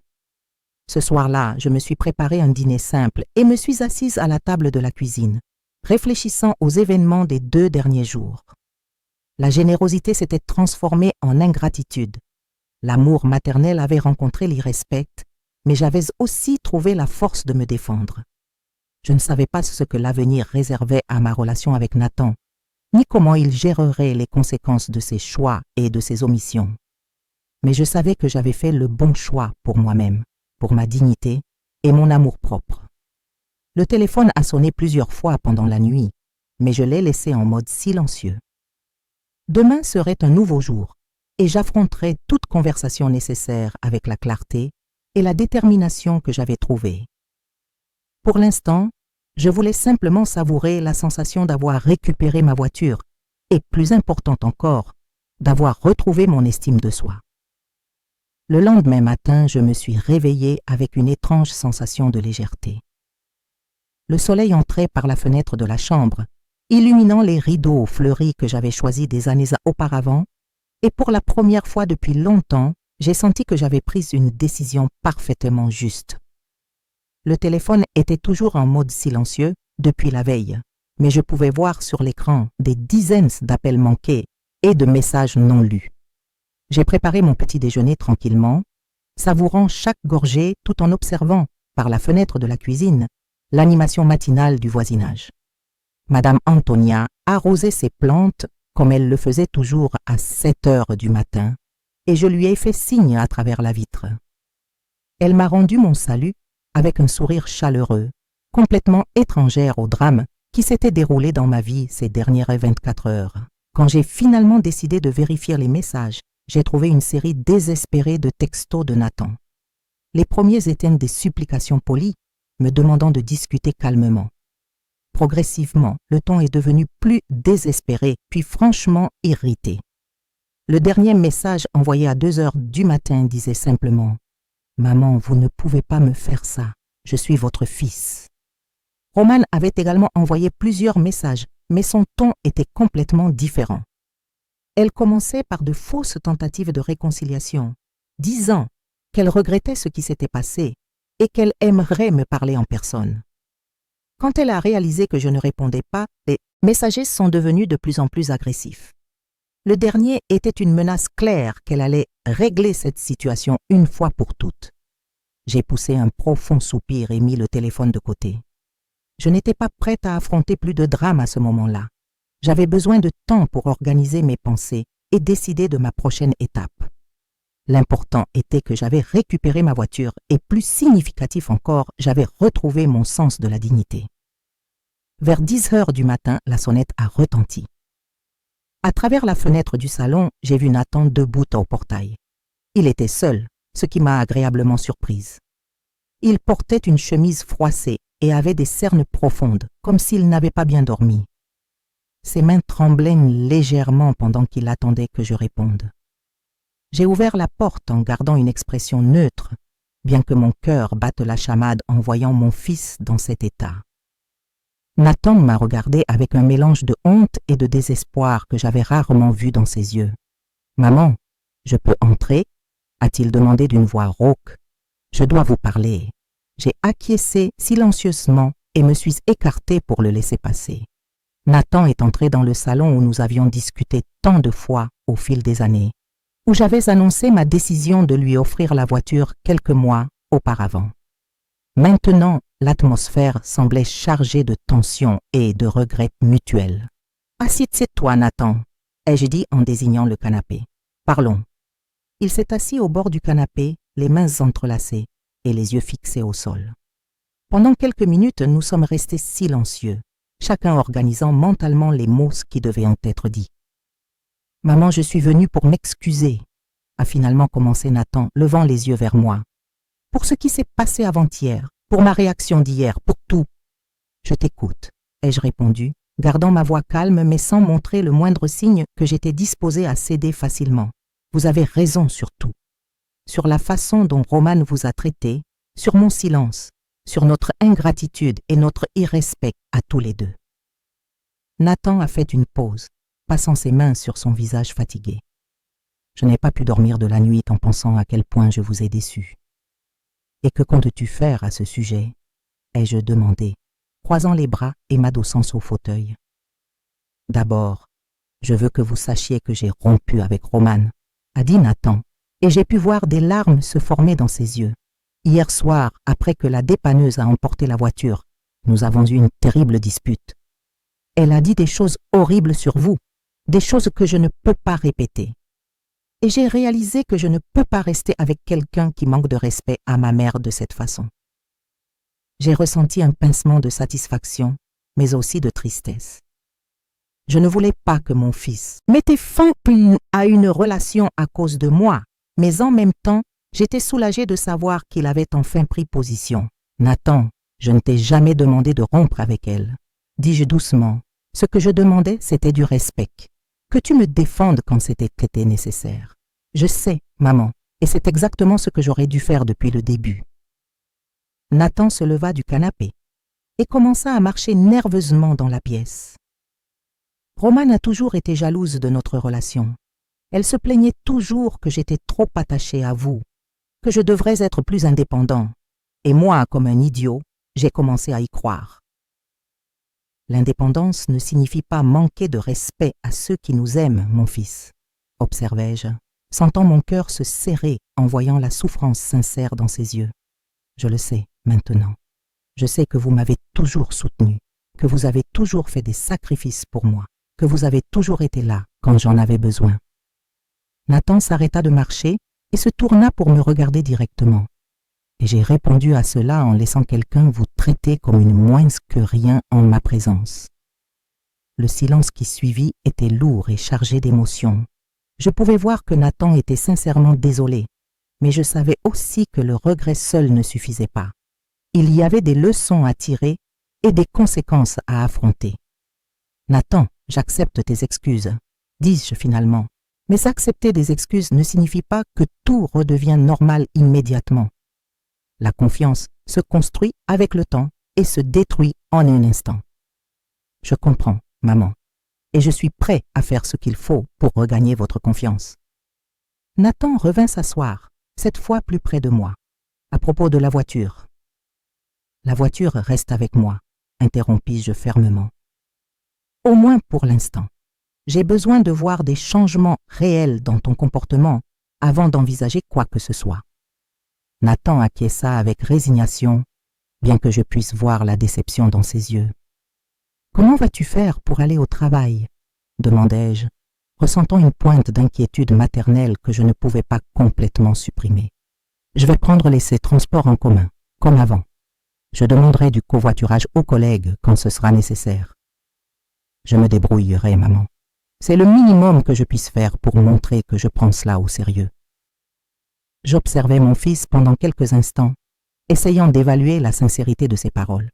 Ce soir-là, je me suis préparé un dîner simple et me suis assise à la table de la cuisine, réfléchissant aux événements des 2 derniers jours. La générosité s'était transformée en ingratitude. L'amour maternel avait rencontré l'irrespect, mais j'avais aussi trouvé la force de me défendre. Je ne savais pas ce que l'avenir réservait à ma relation avec Nathan, ni comment il gérerait les conséquences de ses choix et de ses omissions. Mais je savais que j'avais fait le bon choix pour moi-même, pour ma dignité et mon amour-propre. Le téléphone a sonné plusieurs fois pendant la nuit, mais je l'ai laissé en mode silencieux. Demain serait un nouveau jour, et j'affronterai toute conversation nécessaire avec la clarté et la détermination que j'avais trouvée. Pour l'instant, je voulais simplement savourer la sensation d'avoir récupéré ma voiture et, plus important encore, d'avoir retrouvé mon estime de soi. Le lendemain matin, je me suis réveillée avec une étrange sensation de légèreté. Le soleil entrait par la fenêtre de la chambre, illuminant les rideaux fleuris que j'avais choisis des années auparavant, et pour la première fois depuis longtemps, j'ai senti que j'avais pris une décision parfaitement juste. Le téléphone était toujours en mode silencieux depuis la veille, mais je pouvais voir sur l'écran des dizaines d'appels manqués et de messages non lus. J'ai préparé mon petit déjeuner tranquillement, savourant chaque gorgée tout en observant, par la fenêtre de la cuisine, l'animation matinale du voisinage. Madame Antonia arrosait ses plantes comme elle le faisait toujours à 7 heures du matin, et je lui ai fait signe à travers la vitre. Elle m'a rendu mon salut avec un sourire chaleureux, complètement étrangère au drame qui s'était déroulé dans ma vie ces dernières 24 heures. Quand j'ai finalement décidé de vérifier les messages, j'ai trouvé une série désespérée de textos de Nathan. Les premiers étaient des supplications polies, me demandant de discuter calmement. Progressivement, le ton est devenu plus désespéré, puis franchement irrité. Le dernier message envoyé à 2 heures du matin disait simplement Maman, vous ne pouvez pas me faire ça. Je suis votre fils. Roman avait également envoyé plusieurs messages, mais son ton était complètement différent. Elle commençait par de fausses tentatives de réconciliation, disant qu'elle regrettait ce qui s'était passé et qu'elle aimerait me parler en personne. Quand elle a réalisé que je ne répondais pas, les messagers sont devenus de plus en plus agressifs. Le dernier était une menace claire qu'elle allait régler cette situation une fois pour toutes. J'ai poussé un profond soupir et mis le téléphone de côté. Je n'étais pas prête à affronter plus de drame à ce moment-là. J'avais besoin de temps pour organiser mes pensées et décider de ma prochaine étape. L'important était que j'avais récupéré ma voiture et, plus significatif encore, j'avais retrouvé mon sens de la dignité. Vers 10 heures du matin, la sonnette a retenti. À travers la fenêtre du salon, j'ai vu Nathan debout au portail. Il était seul, ce qui m'a agréablement surprise. Il portait une chemise froissée et avait des cernes profondes, comme s'il n'avait pas bien dormi. Ses mains tremblaient légèrement pendant qu'il attendait que je réponde. J'ai ouvert la porte en gardant une expression neutre, bien que mon cœur batte la chamade en voyant mon fils dans cet état. Nathan m'a regardé avec un mélange de honte et de désespoir que j'avais rarement vu dans ses yeux. « Maman, je peux entrer ?» a-t-il demandé d'une voix rauque. « Je dois vous parler. » J'ai acquiescé silencieusement et me suis écartée pour le laisser passer. Nathan est entré dans le salon où nous avions discuté tant de fois au fil des années, où j'avais annoncé ma décision de lui offrir la voiture quelques mois auparavant. Maintenant, l'atmosphère semblait chargée de tension et de regrets mutuels. « Assieds-toi, Nathan » ai-je dit en désignant le canapé. « Parlons. » Il s'est assis au bord du canapé, les mains entrelacées et les yeux fixés au sol. Pendant quelques minutes, nous sommes restés silencieux, chacun organisant mentalement les mots qui devaient en être dits. « Maman, je suis venue pour m'excuser » a finalement commencé Nathan, levant les yeux vers moi. « Pour ce qui s'est passé avant-hier, pour ma réaction d'hier, pour tout. »« Je t'écoute » ai-je répondu, gardant ma voix calme mais sans montrer le moindre signe que j'étais disposée à céder facilement. « Vous avez raison sur tout. Sur la façon dont Roman vous a traité, sur mon silence, sur notre ingratitude et notre irrespect à tous les deux. » Nathan a fait une pause, passant ses mains sur son visage fatigué. « Je n'ai pas pu dormir de la nuit en pensant à quel point je vous ai déçu. »« Et que comptes-tu faire à ce sujet ?» ai-je demandé, croisant les bras et m'adossant au fauteuil. « D'abord, je veux que vous sachiez que j'ai rompu avec Roman, » a dit Nathan, et j'ai pu voir des larmes se former dans ses yeux. Hier soir, après que la dépanneuse a emporté la voiture, nous avons eu une terrible dispute. Elle a dit des choses horribles sur vous, des choses que je ne peux pas répéter. Et j'ai réalisé que je ne peux pas rester avec quelqu'un qui manque de respect à ma mère de cette façon. J'ai ressenti un pincement de satisfaction, mais aussi de tristesse. Je ne voulais pas que mon fils mette fin à une relation à cause de moi, mais en même temps, j'étais soulagée de savoir qu'il avait enfin pris position. « Nathan, je ne t'ai jamais demandé de rompre avec elle. » dis-je doucement. Ce que je demandais, c'était du respect. Que tu me défendes quand c'était nécessaire. Je sais, maman, et c'est exactement ce que j'aurais dû faire depuis le début. Nathan se leva du canapé et commença à marcher nerveusement dans la pièce. Roman a toujours été jalouse de notre relation. Elle se plaignait toujours que j'étais trop attachée à vous, que je devrais être plus indépendant. Et moi, comme un idiot, j'ai commencé à y croire. L'indépendance ne signifie pas manquer de respect à ceux qui nous aiment, mon fils, observai-je, sentant mon cœur se serrer en voyant la souffrance sincère dans ses yeux. Je le sais maintenant. Je sais que vous m'avez toujours soutenu, que vous avez toujours fait des sacrifices pour moi, que vous avez toujours été là quand j'en avais besoin. Nathan s'arrêta de marcher et se tourna pour me regarder directement. Et j'ai répondu à cela en laissant quelqu'un vous traiter comme une moins que rien en ma présence. Le silence qui suivit était lourd et chargé d'émotions. Je pouvais voir que Nathan était sincèrement désolé, mais je savais aussi que le regret seul ne suffisait pas. Il y avait des leçons à tirer et des conséquences à affronter. « Nathan, j'accepte tes excuses, » dis-je finalement. Mais accepter des excuses ne signifie pas que tout redevient normal immédiatement. La confiance se construit avec le temps et se détruit en un instant. Je comprends, maman, et je suis prêt à faire ce qu'il faut pour regagner votre confiance. Nathan revint s'asseoir, cette fois plus près de moi, à propos de la voiture. La voiture reste avec moi, interrompis-je fermement. Au moins pour l'instant. J'ai besoin de voir des changements réels dans ton comportement avant d'envisager quoi que ce soit. Nathan acquiesça avec résignation, bien que je puisse voir la déception dans ses yeux. « Comment vas-tu faire pour aller au travail ?» demandai-je, ressentant une pointe d'inquiétude maternelle que je ne pouvais pas complètement supprimer. « Je vais prendre les transports en commun, comme avant. Je demanderai du covoiturage aux collègues quand ce sera nécessaire. Je me débrouillerai, maman. C'est le minimum que je puisse faire pour montrer que je prends cela au sérieux. » J'observai mon fils pendant quelques instants, essayant d'évaluer la sincérité de ses paroles.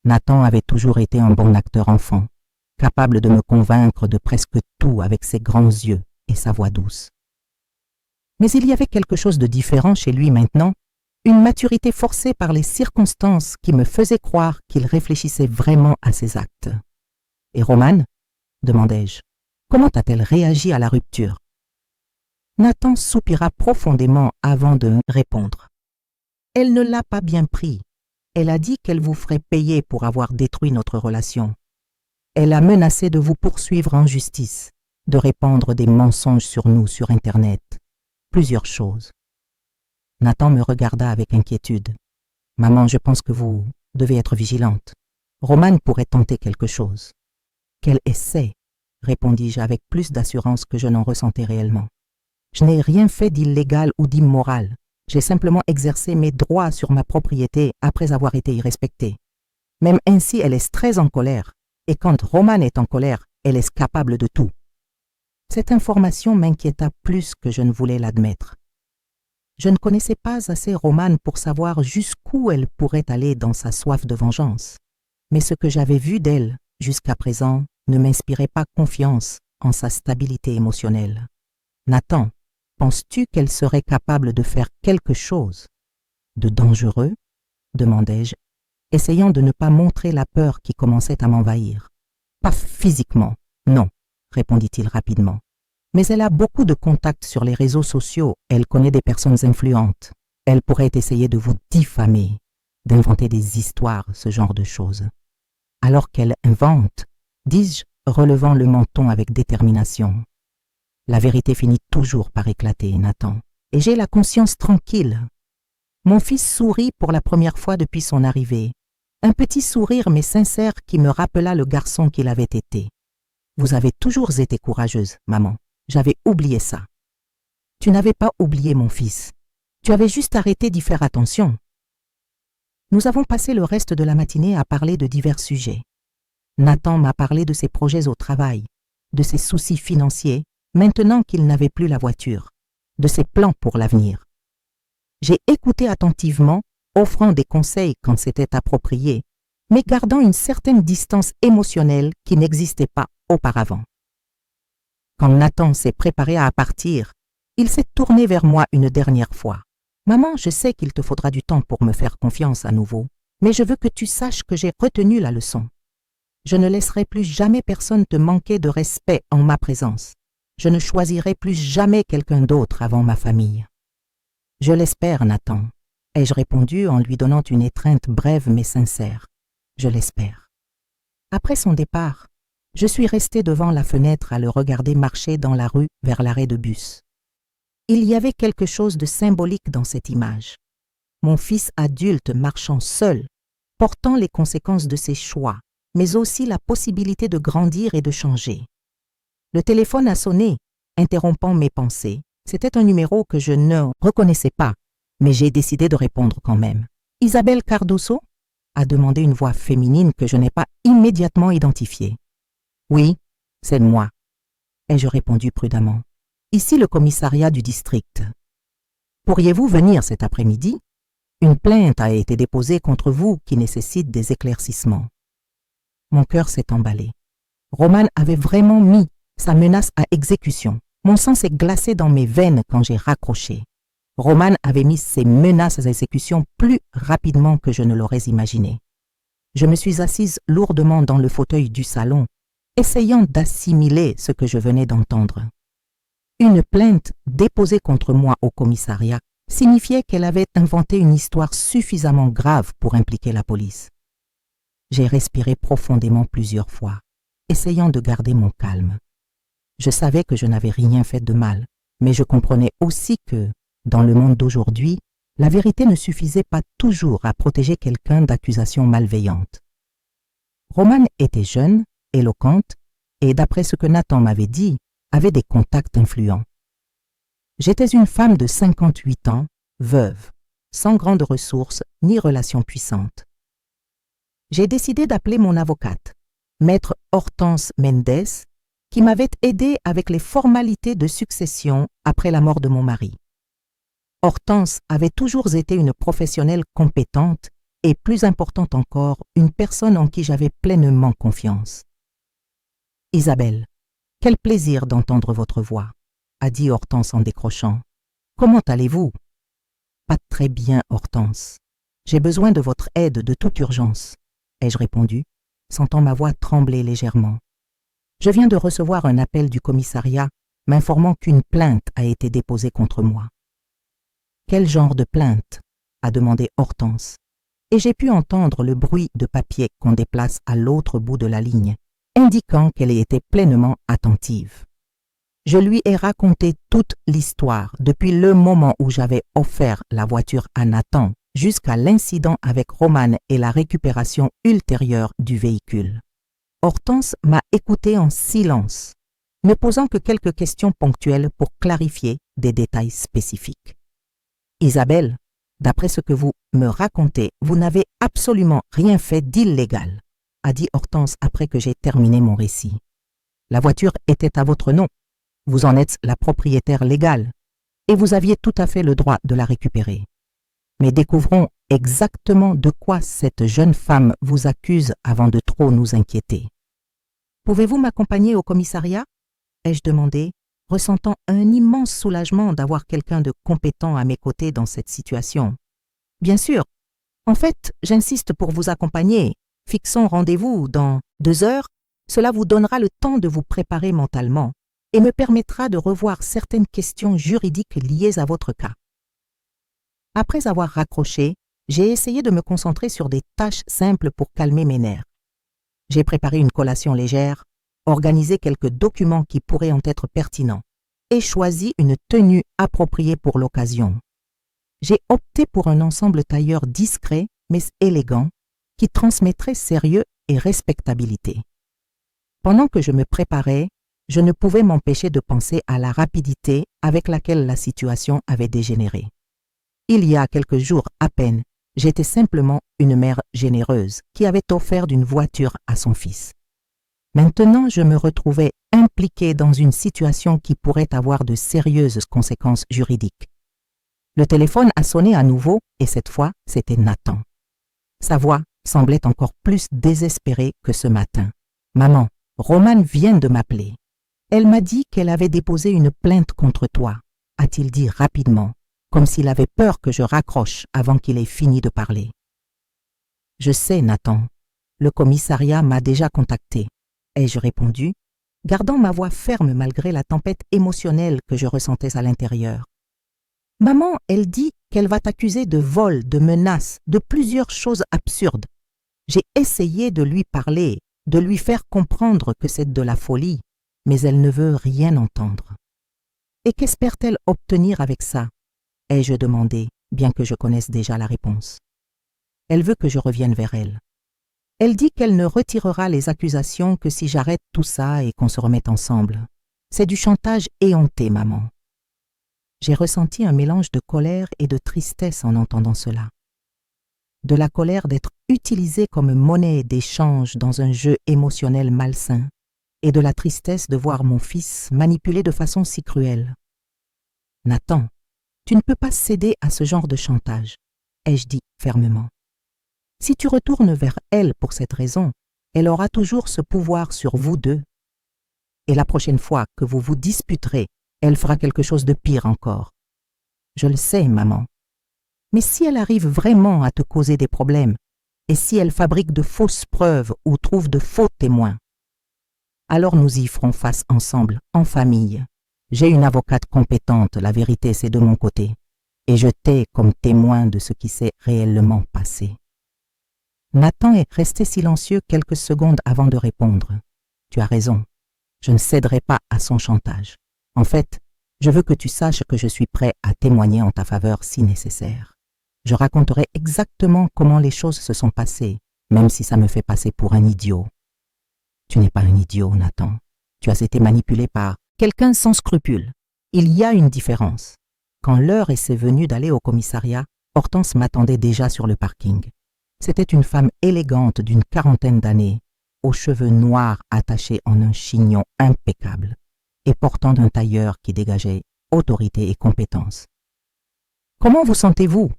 Nathan avait toujours été un bon acteur enfant, capable de me convaincre de presque tout avec ses grands yeux et sa voix douce. Mais il y avait quelque chose de différent chez lui maintenant, une maturité forcée par les circonstances qui me faisait croire qu'il réfléchissait vraiment à ses actes. « Et Romane ?» demandai-je. « Comment a-t-elle réagi à la rupture ?» Nathan soupira profondément avant de répondre. « Elle ne l'a pas bien pris. Elle a dit qu'elle vous ferait payer pour avoir détruit notre relation. Elle a menacé de vous poursuivre en justice, de répandre des mensonges sur nous sur Internet. Plusieurs choses. » Nathan me regarda avec inquiétude. « Maman, je pense que vous devez être vigilante. Romane pourrait tenter quelque chose. »« Qu'elle essaie, » répondis-je avec plus d'assurance que je n'en ressentais réellement. « Je n'ai rien fait d'illégal ou d'immoral. J'ai simplement exercé mes droits sur ma propriété après avoir été irrespectée. Même ainsi, elle est très en colère. Et quand Romane est en colère, elle est capable de tout. » Cette information m'inquiéta plus que je ne voulais l'admettre. Je ne connaissais pas assez Romane pour savoir jusqu'où elle pourrait aller dans sa soif de vengeance. Mais ce que j'avais vu d'elle jusqu'à présent ne m'inspirait pas confiance en sa stabilité émotionnelle. « Nathan, penses-tu qu'elle serait capable de faire quelque chose de dangereux ?» demandai-je, essayant de ne pas montrer la peur qui commençait à m'envahir. « Pas physiquement, non, » répondit-il rapidement. « Mais elle a beaucoup de contacts sur les réseaux sociaux, elle connaît des personnes influentes. Elle pourrait essayer de vous diffamer, d'inventer des histoires, ce genre de choses. » « Alors qu'elle invente, dis-je, relevant le menton avec détermination. La vérité finit toujours par éclater, Nathan, et j'ai la conscience tranquille. » Mon fils sourit pour la première fois depuis son arrivée. Un petit sourire mais sincère qui me rappela le garçon qu'il avait été. « Vous avez toujours été courageuse, maman. J'avais oublié ça. » « Tu n'avais pas oublié, mon fils. Tu avais juste arrêté d'y faire attention. » Nous avons passé le reste de la matinée à parler de divers sujets. Nathan m'a parlé de ses projets au travail, de ses soucis financiers, maintenant qu'il n'avait plus la voiture, de ses plans pour l'avenir. J'ai écouté attentivement, offrant des conseils quand c'était approprié, mais gardant une certaine distance émotionnelle qui n'existait pas auparavant. Quand Nathan s'est préparé à partir, il s'est tourné vers moi une dernière fois. « Maman, je sais qu'il te faudra du temps pour me faire confiance à nouveau, mais je veux que tu saches que j'ai retenu la leçon. Je ne laisserai plus jamais personne te manquer de respect en ma présence. Je ne choisirai plus jamais quelqu'un d'autre avant ma famille. »« Je l'espère, Nathan, » ai-je répondu en lui donnant une étreinte brève mais sincère. « Je l'espère. » Après son départ, je suis resté devant la fenêtre à le regarder marcher dans la rue vers l'arrêt de bus. Il y avait quelque chose de symbolique dans cette image. Mon fils adulte marchant seul, portant les conséquences de ses choix, mais aussi la possibilité de grandir et de changer. Le téléphone a sonné, interrompant mes pensées. C'était un numéro que je ne reconnaissais pas, mais j'ai décidé de répondre quand même. « Isabelle Cardoso ?» a demandé une voix féminine que je n'ai pas immédiatement identifiée. « Oui, c'est moi. » ai-je répondu prudemment. « Ici le commissariat du district. Pourriez-vous venir cet après-midi? Une plainte a été déposée contre vous qui nécessite des éclaircissements. » Mon cœur s'est emballé. Romane avait vraiment mis sa menace à exécution. Mon sang s'est glacé dans mes veines quand j'ai raccroché. Roman avait mis ses menaces à exécution plus rapidement que je ne l'aurais imaginé. Je me suis assise lourdement dans le fauteuil du salon, essayant d'assimiler ce que je venais d'entendre. Une plainte déposée contre moi au commissariat signifiait qu'elle avait inventé une histoire suffisamment grave pour impliquer la police. J'ai respiré profondément plusieurs fois, essayant de garder mon calme. Je savais que je n'avais rien fait de mal, mais je comprenais aussi que, dans le monde d'aujourd'hui, la vérité ne suffisait pas toujours à protéger quelqu'un d'accusations malveillantes. Roman était jeune, éloquente, et d'après ce que Nathan m'avait dit, avait des contacts influents. J'étais une femme de 58 ans, veuve, sans grandes ressources ni relations puissantes. J'ai décidé d'appeler mon avocate, maître Hortense Mendes, qui m'avait aidée avec les formalités de succession après la mort de mon mari. Hortense avait toujours été une professionnelle compétente et, plus importante encore, une personne en qui j'avais pleinement confiance. « Isabelle, quel plaisir d'entendre votre voix », a dit Hortense en décrochant. « Comment allez-vous »« Pas très bien, Hortense. J'ai besoin de votre aide de toute urgence », ai-je répondu, sentant ma voix trembler légèrement. Je viens de recevoir un appel du commissariat m'informant qu'une plainte a été déposée contre moi. « Quel genre de plainte ?» a demandé Hortense, et j'ai pu entendre le bruit de papier qu'on déplace à l'autre bout de la ligne, indiquant qu'elle était pleinement attentive. Je lui ai raconté toute l'histoire depuis le moment où j'avais offert la voiture à Nathan jusqu'à l'incident avec Roman et la récupération ultérieure du véhicule. Hortense m'a écouté en silence, ne posant que quelques questions ponctuelles pour clarifier des détails spécifiques. « Isabelle, d'après ce que vous me racontez, vous n'avez absolument rien fait d'illégal, » a dit Hortense après que j'ai terminé mon récit. « La voiture était à votre nom, vous en êtes la propriétaire légale, et vous aviez tout à fait le droit de la récupérer. Mais découvrons exactement de quoi cette jeune femme vous accuse avant de trop nous inquiéter. « Pouvez-vous m'accompagner au commissariat ?» ai-je demandé, ressentant un immense soulagement d'avoir quelqu'un de compétent à mes côtés dans cette situation. « Bien sûr. En fait, j'insiste pour vous accompagner. Fixons rendez-vous dans 2 heures. Cela vous donnera le temps de vous préparer mentalement et me permettra de revoir certaines questions juridiques liées à votre cas. » Après avoir raccroché, j'ai essayé de me concentrer sur des tâches simples pour calmer mes nerfs. J'ai préparé une collation légère, organisé quelques documents qui pourraient en être pertinents et choisi une tenue appropriée pour l'occasion. J'ai opté pour un ensemble tailleur discret mais élégant qui transmettrait sérieux et respectabilité. Pendant que je me préparais, je ne pouvais m'empêcher de penser à la rapidité avec laquelle la situation avait dégénéré. Il y a quelques jours à peine, j'étais simplement une mère généreuse qui avait offert une voiture à son fils. Maintenant, je me retrouvais impliquée dans une situation qui pourrait avoir de sérieuses conséquences juridiques. Le téléphone a sonné à nouveau et cette fois, c'était Nathan. Sa voix semblait encore plus désespérée que ce matin. « Maman, Roman vient de m'appeler. Elle m'a dit qu'elle avait déposé une plainte contre toi, » a-t-il dit rapidement, comme s'il avait peur que je raccroche avant qu'il ait fini de parler. « Je sais, Nathan. Le commissariat m'a déjà contacté, » ai-je répondu, gardant ma voix ferme malgré la tempête émotionnelle que je ressentais à l'intérieur. « Maman, elle dit qu'elle va t'accuser de vol, de menaces, de plusieurs choses absurdes. J'ai essayé de lui parler, de lui faire comprendre que c'est de la folie, mais elle ne veut rien entendre. Et qu'espère-t-elle obtenir avec ça ?» ai-je demandé, bien que je connaisse déjà la réponse. Elle veut que je revienne vers elle. Elle dit qu'elle ne retirera les accusations que si j'arrête tout ça et qu'on se remette ensemble. C'est du chantage éhonté, maman. J'ai ressenti un mélange de colère et de tristesse en entendant cela. De la colère d'être utilisée comme monnaie d'échange dans un jeu émotionnel malsain et de la tristesse de voir mon fils manipulé de façon si cruelle. « Nathan, tu ne peux pas céder à ce genre de chantage, » ai-je dit fermement. « Si tu retournes vers elle pour cette raison, elle aura toujours ce pouvoir sur vous deux. Et la prochaine fois que vous vous disputerez, elle fera quelque chose de pire encore. Je le sais, maman. Mais si elle arrive vraiment à te causer des problèmes, et si elle fabrique de fausses preuves ou trouve de faux témoins, alors nous y ferons face ensemble, en famille. J'ai une avocate compétente, la vérité c'est de mon côté, et je t'ai comme témoin de ce qui s'est réellement passé. Nathan est resté silencieux quelques secondes avant de répondre. Tu as raison, je ne céderai pas à son chantage. En fait, je veux que tu saches que je suis prêt à témoigner en ta faveur si nécessaire. Je raconterai exactement comment les choses se sont passées, même si ça me fait passer pour un idiot. Tu n'es pas un idiot, Nathan. Tu as été manipulé par quelqu'un sans scrupules. Il y a une différence. Quand l'heure est venue d'aller au commissariat, Hortense m'attendait déjà sur le parking. C'était une femme élégante d'une 40aine d'années, aux cheveux noirs attachés en un chignon impeccable et portant un tailleur qui dégageait autorité et compétence. « Comment vous sentez-vous »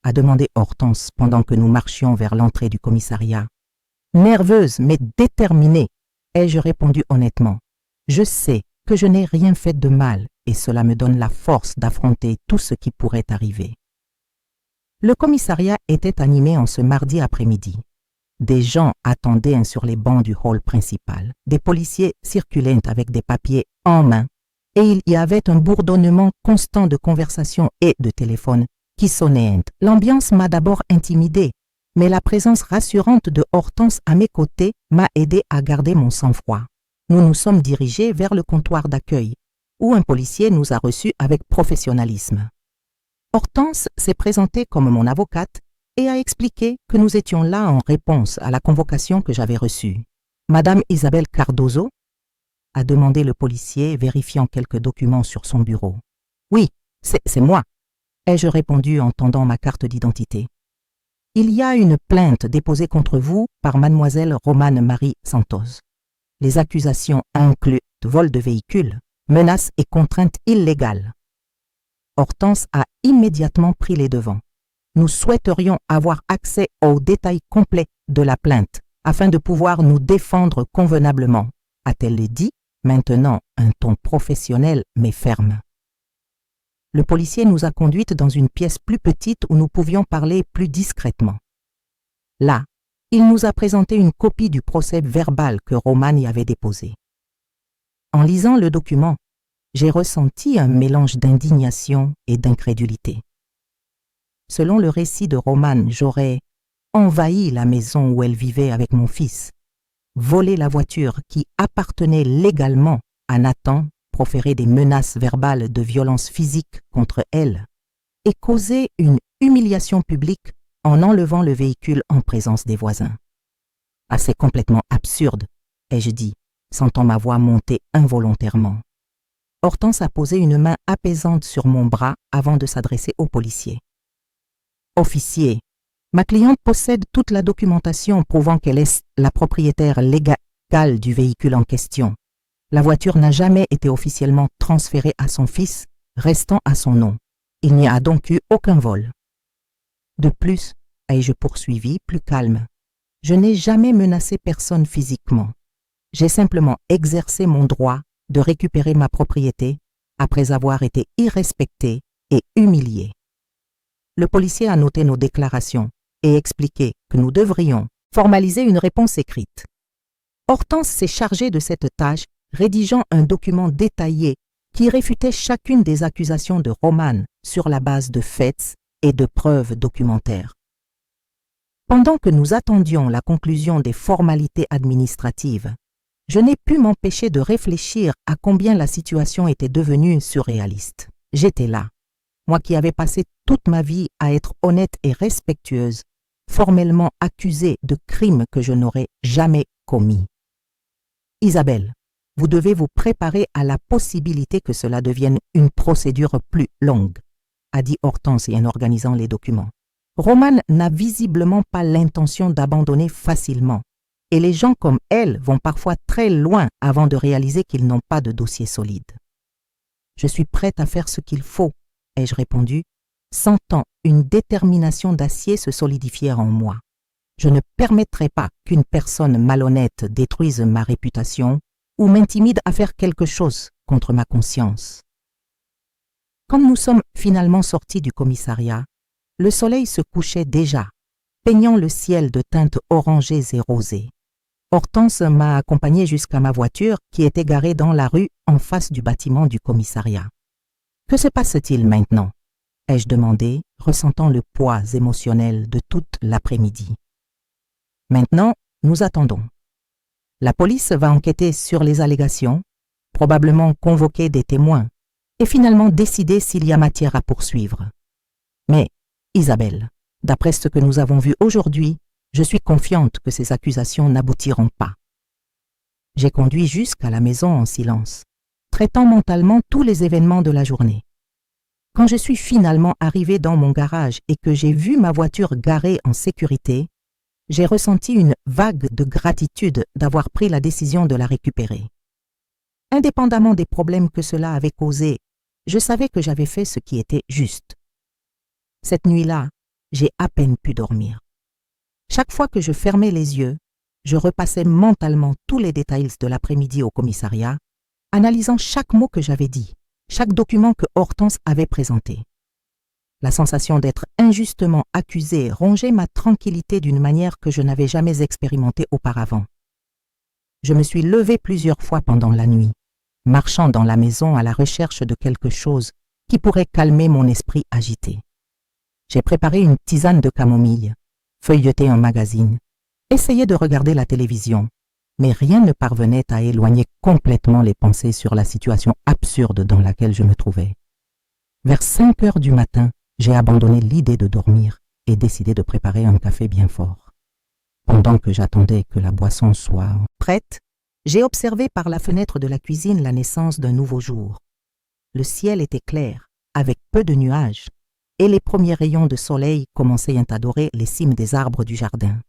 a demandé Hortense pendant que nous marchions vers l'entrée du commissariat. Nerveuse mais déterminée, ai-je répondu honnêtement. Je sais que je n'ai rien fait de mal et cela me donne la force d'affronter tout ce qui pourrait arriver. Le commissariat était animé en ce mardi après-midi. Des gens attendaient sur les bancs du hall principal. Des policiers circulaient avec des papiers en main et il y avait un bourdonnement constant de conversations et de téléphones qui sonnaient. L'ambiance m'a d'abord intimidée, mais la présence rassurante de Hortense à mes côtés m'a aidé à garder mon sang-froid. Nous nous sommes dirigés vers le comptoir d'accueil, où un policier nous a reçus avec professionnalisme. Hortense s'est présentée comme mon avocate et a expliqué que nous étions là en réponse à la convocation que j'avais reçue. « Madame Isabelle Cardozo ?» a demandé le policier, vérifiant quelques documents sur son bureau. « Oui, c'est moi », ai-je répondu en tendant ma carte d'identité. « Il y a une plainte déposée contre vous par mademoiselle Romane Marie Santos. Les accusations incluent vol de véhicule, menaces et contraintes illégales. » Hortense a immédiatement pris les devants. Nous souhaiterions avoir accès aux détails complets de la plainte afin de pouvoir nous défendre convenablement, a-t-elle dit, maintenant un ton professionnel mais ferme. Le policier nous a conduites dans une pièce plus petite où nous pouvions parler plus discrètement. Là, il nous a présenté une copie du procès verbal que Romane y avait déposé. En lisant le document, j'ai ressenti un mélange d'indignation et d'incrédulité. Selon le récit de Romane, j'aurais envahi la maison où elle vivait avec mon fils, volé la voiture qui appartenait légalement à Nathan, proféré des menaces verbales de violence physique contre elle et causé une humiliation publique en enlevant le véhicule en présence des voisins. « Ah, c'est complètement absurde », ai-je dit, sentant ma voix monter involontairement. Hortense a posé une main apaisante sur mon bras avant de s'adresser au policier. « Officier, ma cliente possède toute la documentation prouvant qu'elle est la propriétaire légale du véhicule en question. La voiture n'a jamais été officiellement transférée à son fils, restant à son nom. Il n'y a donc eu aucun vol. De plus, ai-je poursuivi, plus calme, je n'ai jamais menacé personne physiquement. J'ai simplement exercé mon droit de récupérer ma propriété après avoir été irrespecté et humilié. Le policier a noté nos déclarations et expliqué que nous devrions formaliser une réponse écrite. Hortense s'est chargée de cette tâche, rédigeant un document détaillé qui réfutait chacune des accusations de Romane sur la base de faits et de preuves documentaires. Pendant que nous attendions la conclusion des formalités administratives, je n'ai pu m'empêcher de réfléchir à combien la situation était devenue surréaliste. J'étais là, moi qui avais passé toute ma vie à être honnête et respectueuse, formellement accusée de crimes que je n'aurais jamais commis. Isabelle, vous devez vous préparer à la possibilité que cela devienne une procédure plus longue, a dit Hortense en organisant les documents. Romane n'a visiblement pas l'intention d'abandonner facilement, et les gens comme elle vont parfois très loin avant de réaliser qu'ils n'ont pas de dossier solide. Je suis prête à faire ce qu'il faut, ai-je répondu, sentant une détermination d'acier se solidifier en moi. Je ne permettrai pas qu'une personne malhonnête détruise ma réputation ou m'intimide à faire quelque chose contre ma conscience. Quand nous sommes finalement sortis du commissariat, le soleil se couchait déjà, peignant le ciel de teintes orangées et rosées. Hortense m'a accompagné jusqu'à ma voiture qui était garée dans la rue en face du bâtiment du commissariat. « Que se passe-t-il maintenant ?» ai-je demandé, ressentant le poids émotionnel de toute l'après-midi. « Maintenant, nous attendons. La police va enquêter sur les allégations, probablement convoquer des témoins et finalement décider s'il y a matière à poursuivre. Mais, Isabelle, d'après ce que nous avons vu aujourd'hui, je suis confiante que ces accusations n'aboutiront pas. » J'ai conduit jusqu'à la maison en silence, traitant mentalement tous les événements de la journée. Quand je suis finalement arrivée dans mon garage et que j'ai vu ma voiture garée en sécurité, j'ai ressenti une vague de gratitude d'avoir pris la décision de la récupérer. Indépendamment des problèmes que cela avait causés, je savais que j'avais fait ce qui était juste. Cette nuit-là, j'ai à peine pu dormir. Chaque fois que je fermais les yeux, je repassais mentalement tous les détails de l'après-midi au commissariat, analysant chaque mot que j'avais dit, chaque document que Hortense avait présenté. La sensation d'être injustement accusée rongeait ma tranquillité d'une manière que je n'avais jamais expérimentée auparavant. Je me suis levée plusieurs fois pendant la nuit, marchant dans la maison à la recherche de quelque chose qui pourrait calmer mon esprit agité. J'ai préparé une tisane de camomille, feuilleté un magazine, essayé de regarder la télévision, mais rien ne parvenait à éloigner complètement les pensées sur la situation absurde dans laquelle je me trouvais. Vers 5 heures du matin, j'ai abandonné l'idée de dormir et décidé de préparer un café bien fort. Pendant que j'attendais que la boisson soit prête, j'ai observé par la fenêtre de la cuisine la naissance d'un nouveau jour. Le ciel était clair, avec peu de nuages, et les premiers rayons de soleil commençaient à dorer les cimes des arbres du jardin.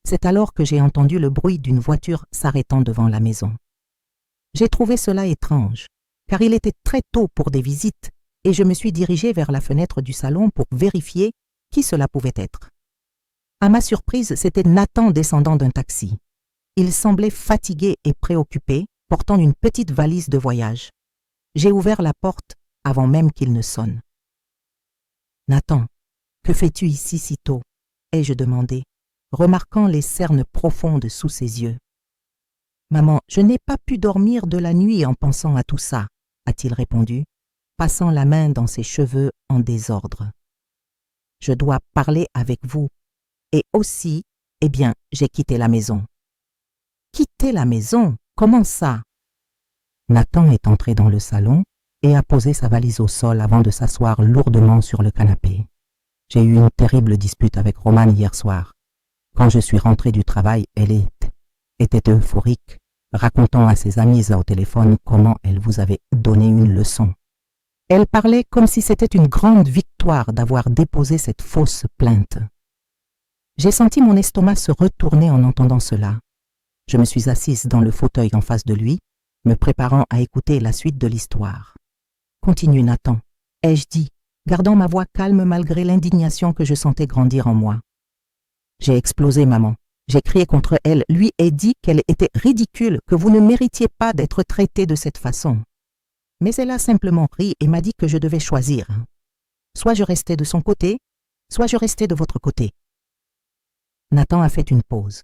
C'est alors que j'ai entendu le bruit d'une voiture s'arrêtant devant la maison. J'ai trouvé cela étrange, car il était très tôt pour des visites, et je me suis dirigée vers la fenêtre du salon pour vérifier qui cela pouvait être. À ma surprise, c'était Nathan descendant d'un taxi. Il semblait fatigué et préoccupé, portant une petite valise de voyage. J'ai ouvert la porte avant même qu'il ne sonne. « Nathan, que fais-tu ici si tôt ?» ai-je demandé, remarquant les cernes profondes sous ses yeux. « Maman, je n'ai pas pu dormir de la nuit en pensant à tout ça, » a-t-il répondu, passant la main dans ses cheveux en désordre. « Je dois parler avec vous. Et aussi, j'ai quitté la maison. » « Quitter la maison? Comment ça ?» Nathan est entré dans le salon et a posé sa valise au sol avant de s'asseoir lourdement sur le canapé. « J'ai eu une terrible dispute avec Romane hier soir. Quand je suis rentré du travail, elle était euphorique, racontant à ses amis au téléphone comment elle vous avait donné une leçon. Elle parlait comme si c'était une grande victoire d'avoir déposé cette fausse plainte. J'ai senti mon estomac se retourner en entendant cela. Je me suis assise dans le fauteuil en face de lui, me préparant à écouter la suite de l'histoire. « Continue, Nathan, » ai-je dit, gardant ma voix calme malgré l'indignation que je sentais grandir en moi. J'ai explosé, maman. J'ai crié contre elle, lui ai dit qu'elle était ridicule, que vous ne méritiez pas d'être traitée de cette façon. Mais elle a simplement ri et m'a dit que je devais choisir. Soit je restais de son côté, soit je restais de votre côté. Nathan a fait une pause,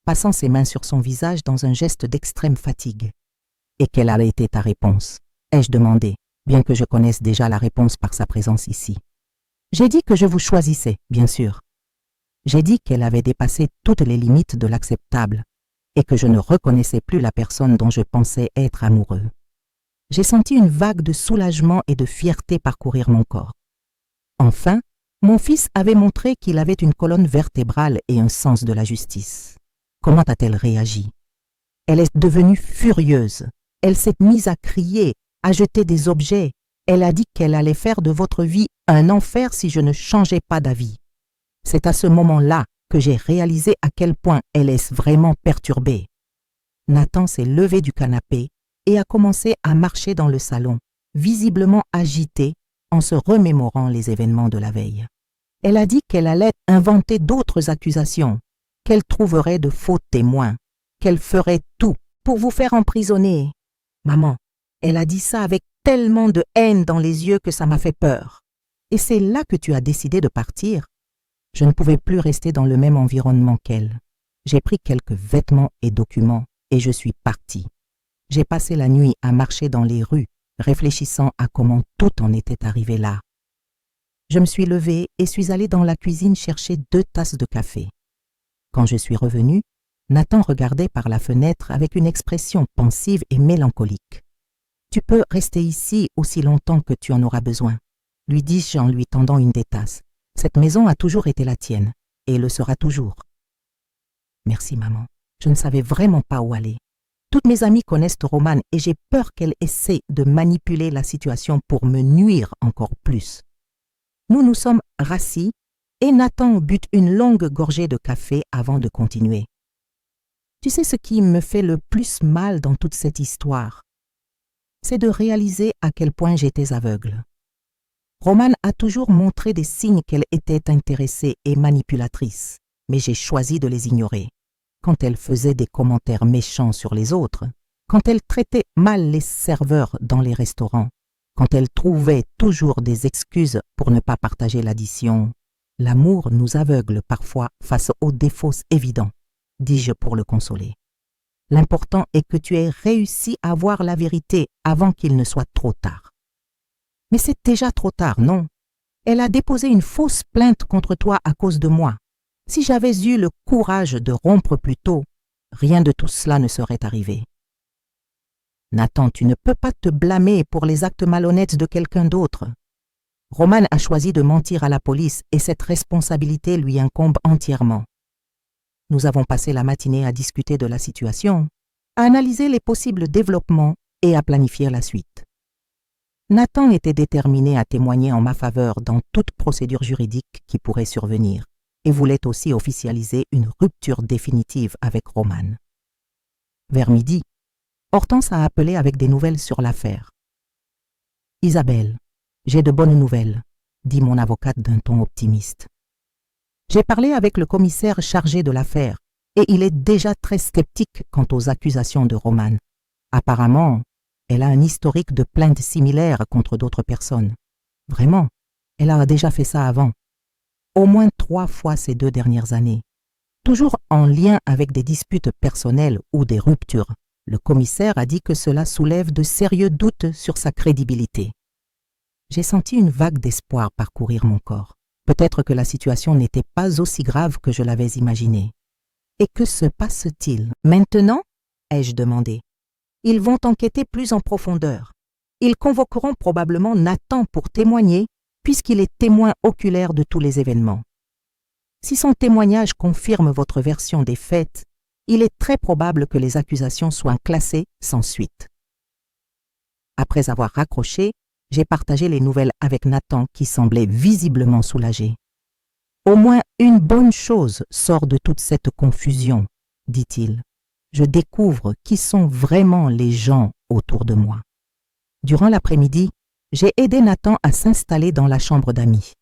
passant ses mains sur son visage dans un geste d'extrême fatigue. « Et quelle a été ta réponse ?» ai-je demandé, bien que je connaisse déjà la réponse par sa présence ici. J'ai dit que je vous choisissais, bien sûr. J'ai dit qu'elle avait dépassé toutes les limites de l'acceptable et que je ne reconnaissais plus la personne dont je pensais être amoureux. J'ai senti une vague de soulagement et de fierté parcourir mon corps. Enfin, mon fils avait montré qu'il avait une colonne vertébrale et un sens de la justice. Comment a-t-elle réagi? Elle est devenue furieuse. Elle s'est mise à crier, à jeter des objets. Elle a dit qu'elle allait faire de votre vie un enfer si je ne changeais pas d'avis. C'est à ce moment-là que j'ai réalisé à quel point elle est vraiment perturbée. Nathan s'est levé du canapé et a commencé à marcher dans le salon, visiblement agité, en se remémorant les événements de la veille. Elle a dit qu'elle allait inventer d'autres accusations, qu'elle trouverait de faux témoins, qu'elle ferait tout pour vous faire emprisonner. Maman, elle a dit ça avec tellement de haine dans les yeux que ça m'a fait peur. Et c'est là que tu as décidé de partir. Je ne pouvais plus rester dans le même environnement qu'elle. J'ai pris quelques vêtements et documents et je suis partie. J'ai passé la nuit à marcher dans les rues, réfléchissant à comment tout en était arrivé là. Je me suis levée et suis allée dans la cuisine chercher 2 tasses de café. Quand je suis revenue, Nathan regardait par la fenêtre avec une expression pensive et mélancolique. « Tu peux rester ici aussi longtemps que tu en auras besoin », lui dis-je en lui tendant une des tasses. « Cette maison a toujours été la tienne, et le sera toujours. » Merci maman, je ne savais vraiment pas où aller. Toutes mes amies connaissent Romane et j'ai peur qu'elle essaie de manipuler la situation pour me nuire encore plus. Nous nous sommes rassis et Nathan but une longue gorgée de café avant de continuer. Tu sais ce qui me fait le plus mal dans toute cette histoire? C'est de réaliser à quel point j'étais aveugle. Romane a toujours montré des signes qu'elle était intéressée et manipulatrice, mais j'ai choisi de les ignorer. Quand elle faisait des commentaires méchants sur les autres, quand elle traitait mal les serveurs dans les restaurants, quand elle trouvait toujours des excuses pour ne pas partager l'addition, l'amour nous aveugle parfois face aux défauts évidents, dis-je pour le consoler. L'important est que tu aies réussi à voir la vérité avant qu'il ne soit trop tard. Mais c'est déjà trop tard, non? Elle a déposé une fausse plainte contre toi à cause de moi. Si j'avais eu le courage de rompre plus tôt, rien de tout cela ne serait arrivé. Nathan, tu ne peux pas te blâmer pour les actes malhonnêtes de quelqu'un d'autre. Romane a choisi de mentir à la police et cette responsabilité lui incombe entièrement. Nous avons passé la matinée à discuter de la situation, à analyser les possibles développements et à planifier la suite. Nathan était déterminé à témoigner en ma faveur dans toute procédure juridique qui pourrait survenir et voulait aussi officialiser une rupture définitive avec Romane. Vers midi, Hortense a appelé avec des nouvelles sur l'affaire. « Isabelle, j'ai de bonnes nouvelles », dit mon avocate d'un ton optimiste. J'ai parlé avec le commissaire chargé de l'affaire et il est déjà très sceptique quant aux accusations de Romane. Apparemment, elle a un historique de plaintes similaires contre d'autres personnes. Vraiment, elle a déjà fait ça avant. Au moins 3 fois ces 2 dernières années. Toujours en lien avec des disputes personnelles ou des ruptures. Le commissaire a dit que cela soulève de sérieux doutes sur sa crédibilité. J'ai senti une vague d'espoir parcourir mon corps. Peut-être que la situation n'était pas aussi grave que je l'avais imaginé. Et que se passe-t-il maintenant? Ai-je demandé. Ils vont enquêter plus en profondeur. Ils convoqueront probablement Nathan pour témoigner, puisqu'il est témoin oculaire de tous les événements. Si son témoignage confirme votre version des faits, il est très probable que les accusations soient classées sans suite. Après avoir raccroché, j'ai partagé les nouvelles avec Nathan qui semblait visiblement soulagé. « Au moins une bonne chose sort de toute cette confusion, » dit-il. « Je découvre qui sont vraiment les gens autour de moi. » Durant l'après-midi, j'ai aidé Nathan à s'installer dans la chambre d'amis.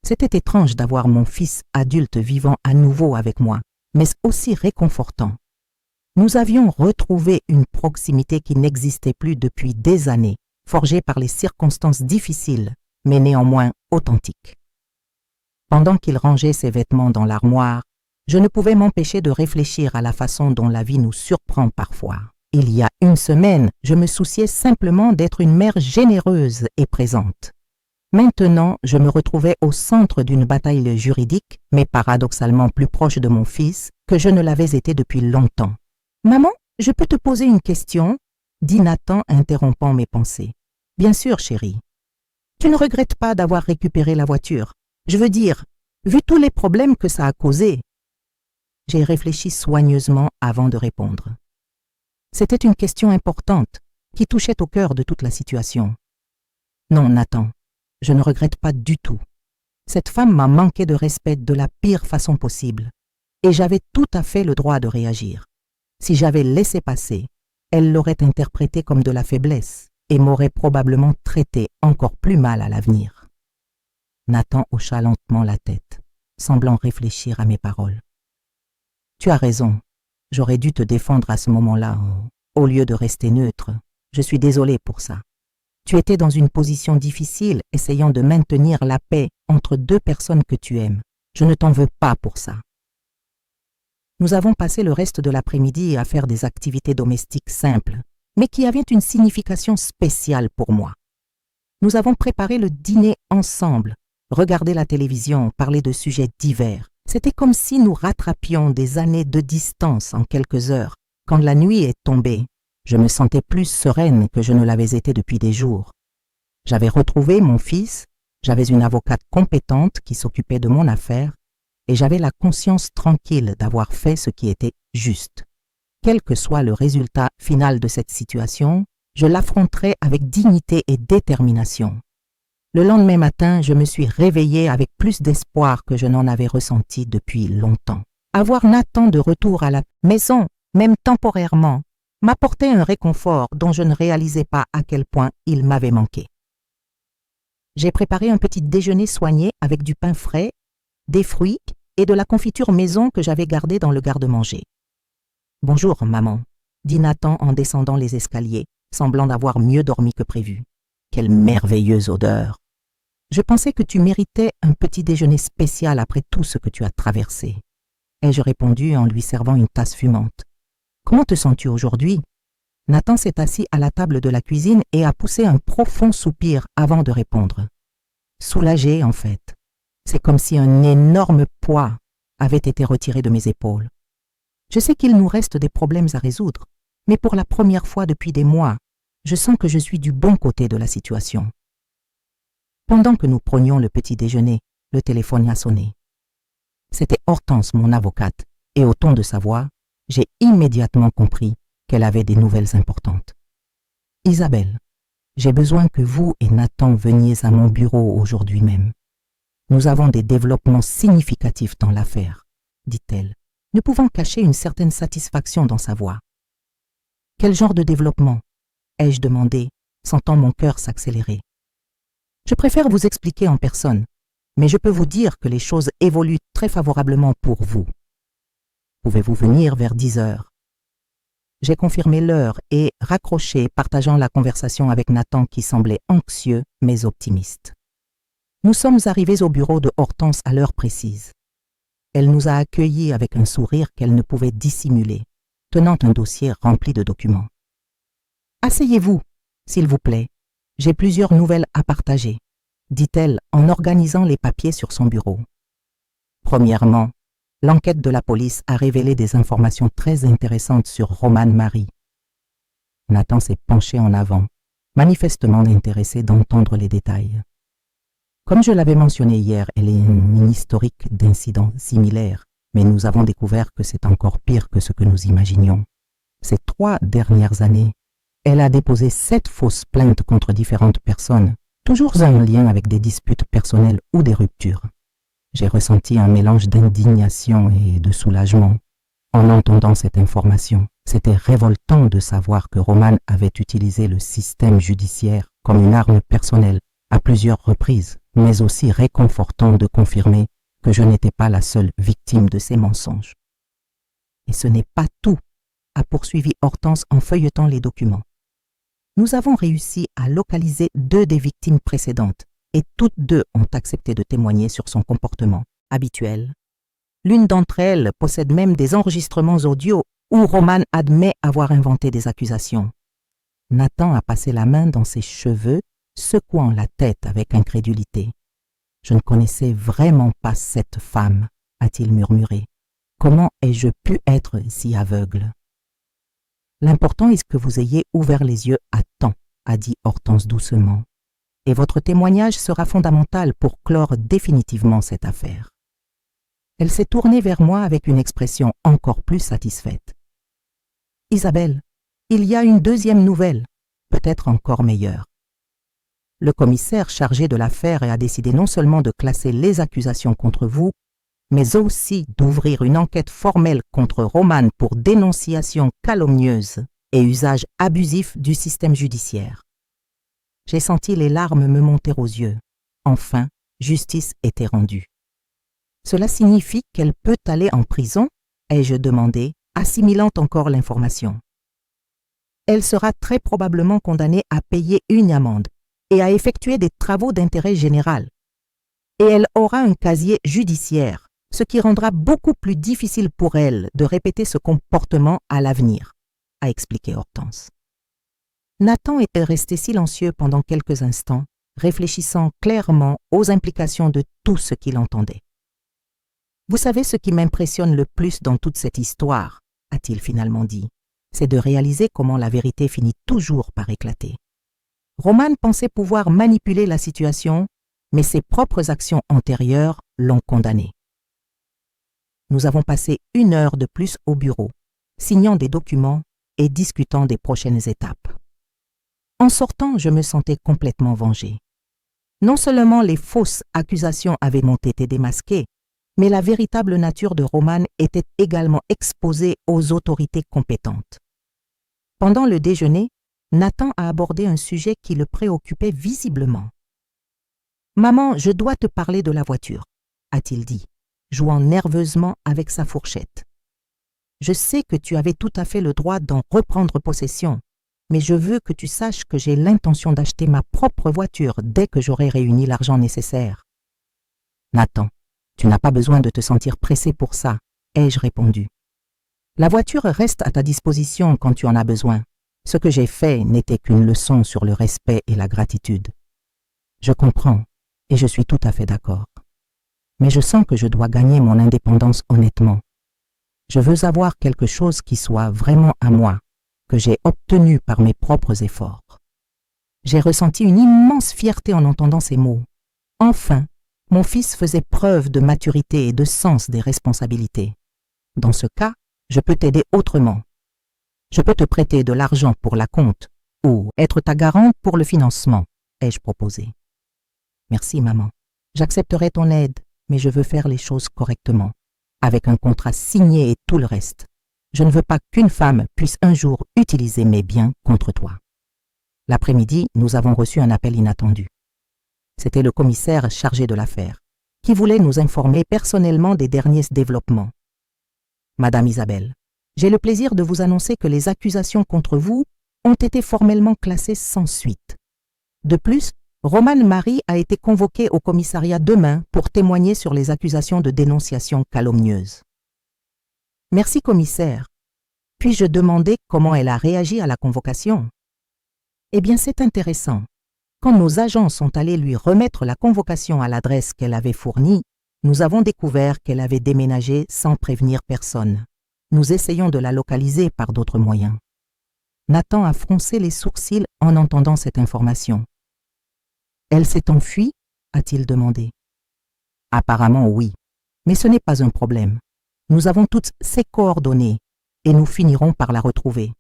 C'était étrange d'avoir mon fils adulte vivant à nouveau avec moi, mais aussi réconfortant. Nous avions retrouvé une proximité qui n'existait plus depuis des années, forgée par les circonstances difficiles, mais néanmoins authentiques. Pendant qu'il rangeait ses vêtements dans l'armoire, je ne pouvais m'empêcher de réfléchir à la façon dont la vie nous surprend parfois. Il y a 1 semaine, je me souciais simplement d'être une mère généreuse et présente. Maintenant, je me retrouvais au centre d'une bataille juridique, mais paradoxalement plus proche de mon fils que je ne l'avais été depuis longtemps. « Maman, je peux te poser une question ?» dit Nathan, interrompant mes pensées. « Bien sûr, chérie. Tu ne regrettes pas d'avoir récupéré la voiture? Je veux dire, vu tous les problèmes que ça a causés. » J'ai réfléchi soigneusement avant de répondre. C'était une question importante qui touchait au cœur de toute la situation. Non, Nathan, je ne regrette pas du tout. Cette femme m'a manqué de respect de la pire façon possible et j'avais tout à fait le droit de réagir. Si j'avais laissé passer, elle l'aurait interprété comme de la faiblesse et m'aurait probablement traité encore plus mal à l'avenir. Nathan hocha lentement la tête, semblant réfléchir à mes paroles. Tu as raison, j'aurais dû te défendre à ce moment-là, au lieu de rester neutre. Je suis désolée pour ça. Tu étais dans une position difficile, essayant de maintenir la paix entre deux personnes que tu aimes. Je ne t'en veux pas pour ça. Nous avons passé le reste de l'après-midi à faire des activités domestiques simples, mais qui avaient une signification spéciale pour moi. Nous avons préparé le dîner ensemble, regardé la télévision, parlé de sujets divers. C'était comme si nous rattrapions des années de distance en quelques heures. Quand la nuit est tombée, je me sentais plus sereine que je ne l'avais été depuis des jours. J'avais retrouvé mon fils, j'avais une avocate compétente qui s'occupait de mon affaire et j'avais la conscience tranquille d'avoir fait ce qui était juste. Quel que soit le résultat final de cette situation, je l'affronterai avec dignité et détermination. Le lendemain matin, je me suis réveillée avec plus d'espoir que je n'en avais ressenti depuis longtemps. Avoir Nathan de retour à la maison, même temporairement, m'apportait un réconfort dont je ne réalisais pas à quel point il m'avait manqué. J'ai préparé un petit déjeuner soigné avec du pain frais, des fruits et de la confiture maison que j'avais gardée dans le garde-manger. « Bonjour, maman », dit Nathan en descendant les escaliers, semblant d'avoir mieux dormi que prévu. « Quelle merveilleuse odeur ! Je pensais que tu méritais un petit déjeuner spécial après tout ce que tu as traversé. » ai-je répondu en lui servant une tasse fumante. « Comment te sens-tu aujourd'hui » Nathan s'est assis à la table de la cuisine et a poussé un profond soupir avant de répondre. Soulagé, en fait. C'est comme si un énorme poids avait été retiré de mes épaules. Je sais qu'il nous reste des problèmes à résoudre, mais pour la première fois depuis des mois, je sens que je suis du bon côté de la situation. Pendant que nous prenions le petit déjeuner, le téléphone a sonné. C'était Hortense, mon avocate, et au ton de sa voix, j'ai immédiatement compris qu'elle avait des nouvelles importantes. « Isabelle, j'ai besoin que vous et Nathan veniez à mon bureau aujourd'hui même. Nous avons des développements significatifs dans l'affaire, dit-elle, ne pouvant cacher une certaine satisfaction dans sa voix. « Quel genre de développement ?» ai-je demandé, sentant mon cœur s'accélérer. « Je préfère vous expliquer en personne, mais je peux vous dire que les choses évoluent très favorablement pour vous. Pouvez-vous venir vers 10 heures ?» J'ai confirmé l'heure et raccroché, partageant la conversation avec Nathan qui semblait anxieux mais optimiste. Nous sommes arrivés au bureau de Hortense à l'heure précise. Elle nous a accueillis avec un sourire qu'elle ne pouvait dissimuler, tenant un dossier rempli de documents. « Asseyez-vous, s'il vous plaît. J'ai plusieurs nouvelles à partager, » dit-elle en organisant les papiers sur son bureau. Premièrement, l'enquête de la police a révélé des informations très intéressantes sur Roman Marie. Nathan s'est penché en avant, manifestement intéressé d'entendre les détails. Comme je l'avais mentionné hier, elle est une historique d'incidents similaires, mais nous avons découvert que c'est encore pire que ce que nous imaginions. Ces 3 dernières années, elle a déposé 7 fausses plaintes contre différentes personnes, toujours en lien avec des disputes personnelles ou des ruptures. J'ai ressenti un mélange d'indignation et de soulagement en entendant cette information. C'était révoltant de savoir que Roman avait utilisé le système judiciaire comme une arme personnelle à plusieurs reprises, mais aussi réconfortant de confirmer que je n'étais pas la seule victime de ces mensonges. Et ce n'est pas tout, a poursuivi Hortense en feuilletant les documents. Nous avons réussi à localiser 2 des victimes précédentes et toutes 2 ont accepté de témoigner sur son comportement habituel. L'une d'entre elles possède même des enregistrements audio où Roman admet avoir inventé des accusations. Nathan a passé la main dans ses cheveux, secouant la tête avec incrédulité. « Je ne connaissais vraiment pas cette femme, » a-t-il murmuré. « Comment ai-je pu être si aveugle ?» « L'important est que vous ayez ouvert les yeux à temps, » a dit Hortense doucement. « Et votre témoignage sera fondamental pour clore définitivement cette affaire. » Elle s'est tournée vers moi avec une expression encore plus satisfaite. « Isabelle, il y a une 2e nouvelle, peut-être encore meilleure. Le commissaire chargé de l'affaire a décidé non seulement de classer les accusations contre vous, mais aussi d'ouvrir une enquête formelle contre Roman pour dénonciation calomnieuse et usage abusif du système judiciaire. J'ai senti les larmes me monter aux yeux. Enfin, justice était rendue. Cela signifie qu'elle peut aller en prison, ai-je demandé, assimilant encore l'information. elle sera très probablement condamnée à payer une amende et à effectuer des travaux d'intérêt général. Et elle aura un casier judiciaire, ce qui rendra beaucoup plus difficile pour elle de répéter ce comportement à l'avenir, a expliqué Hortense. Nathan était resté silencieux pendant quelques instants, réfléchissant clairement aux implications de tout ce qu'il entendait. « Vous savez ce qui m'impressionne le plus dans toute cette histoire, a-t-il finalement dit, c'est de réaliser comment la vérité finit toujours par éclater. Roman pensait pouvoir manipuler la situation, mais ses propres actions antérieures l'ont condamné. Nous avons passé 1 heure de plus au bureau, signant des documents et discutant des prochaines étapes. En sortant, je me sentais complètement vengée. Non seulement les fausses accusations avaient été démasquées, mais la véritable nature de Roman était également exposée aux autorités compétentes. Pendant le déjeuner, Nathan a abordé un sujet qui le préoccupait visiblement. « Maman, je dois te parler de la voiture, » a-t-il dit, jouant nerveusement avec sa fourchette. « Je sais que tu avais tout à fait le droit d'en reprendre possession, mais je veux que tu saches que j'ai l'intention d'acheter ma propre voiture dès que j'aurai réuni l'argent nécessaire. »« Nathan, tu n'as pas besoin de te sentir pressé pour ça, » ai-je répondu. « La voiture reste à ta disposition quand tu en as besoin. Ce que j'ai fait n'était qu'une leçon sur le respect et la gratitude. Je comprends et je suis tout à fait d'accord. Mais je sens que je dois gagner mon indépendance honnêtement. Je veux avoir quelque chose qui soit vraiment à moi, que j'ai obtenu par mes propres efforts. » J'ai ressenti une immense fierté en entendant ces mots. Enfin, mon fils faisait preuve de maturité et de sens des responsabilités. Dans ce cas, je peux t'aider autrement. Je peux te prêter de l'argent pour la compte ou être ta garante pour le financement, ai-je proposé. Merci, maman. J'accepterai ton aide, mais je veux faire les choses correctement, avec un contrat signé et tout le reste. Je ne veux pas qu'une femme puisse un jour utiliser mes biens contre toi. L'après-midi, nous avons reçu un appel inattendu. C'était le commissaire chargé de l'affaire, qui voulait nous informer personnellement des derniers développements. « Madame Isabelle, j'ai le plaisir de vous annoncer que les accusations contre vous ont été formellement classées sans suite. De plus, Roman Marie a été convoqué au commissariat demain pour témoigner sur les accusations de dénonciation calomnieuse. » Merci, commissaire. Puis-je demander comment elle a réagi à la convocation? Eh bien, c'est intéressant. Quand nos agents sont allés lui remettre la convocation à l'adresse qu'elle avait fournie, nous avons découvert qu'elle avait déménagé sans prévenir personne. Nous essayons de la localiser par d'autres moyens. Nathan a froncé les sourcils en entendant cette information. « Elle s'est enfuie ?» a-t-il demandé. « Apparemment oui, mais ce n'est pas un problème. Nous avons toutes ses coordonnées et nous finirons par la retrouver.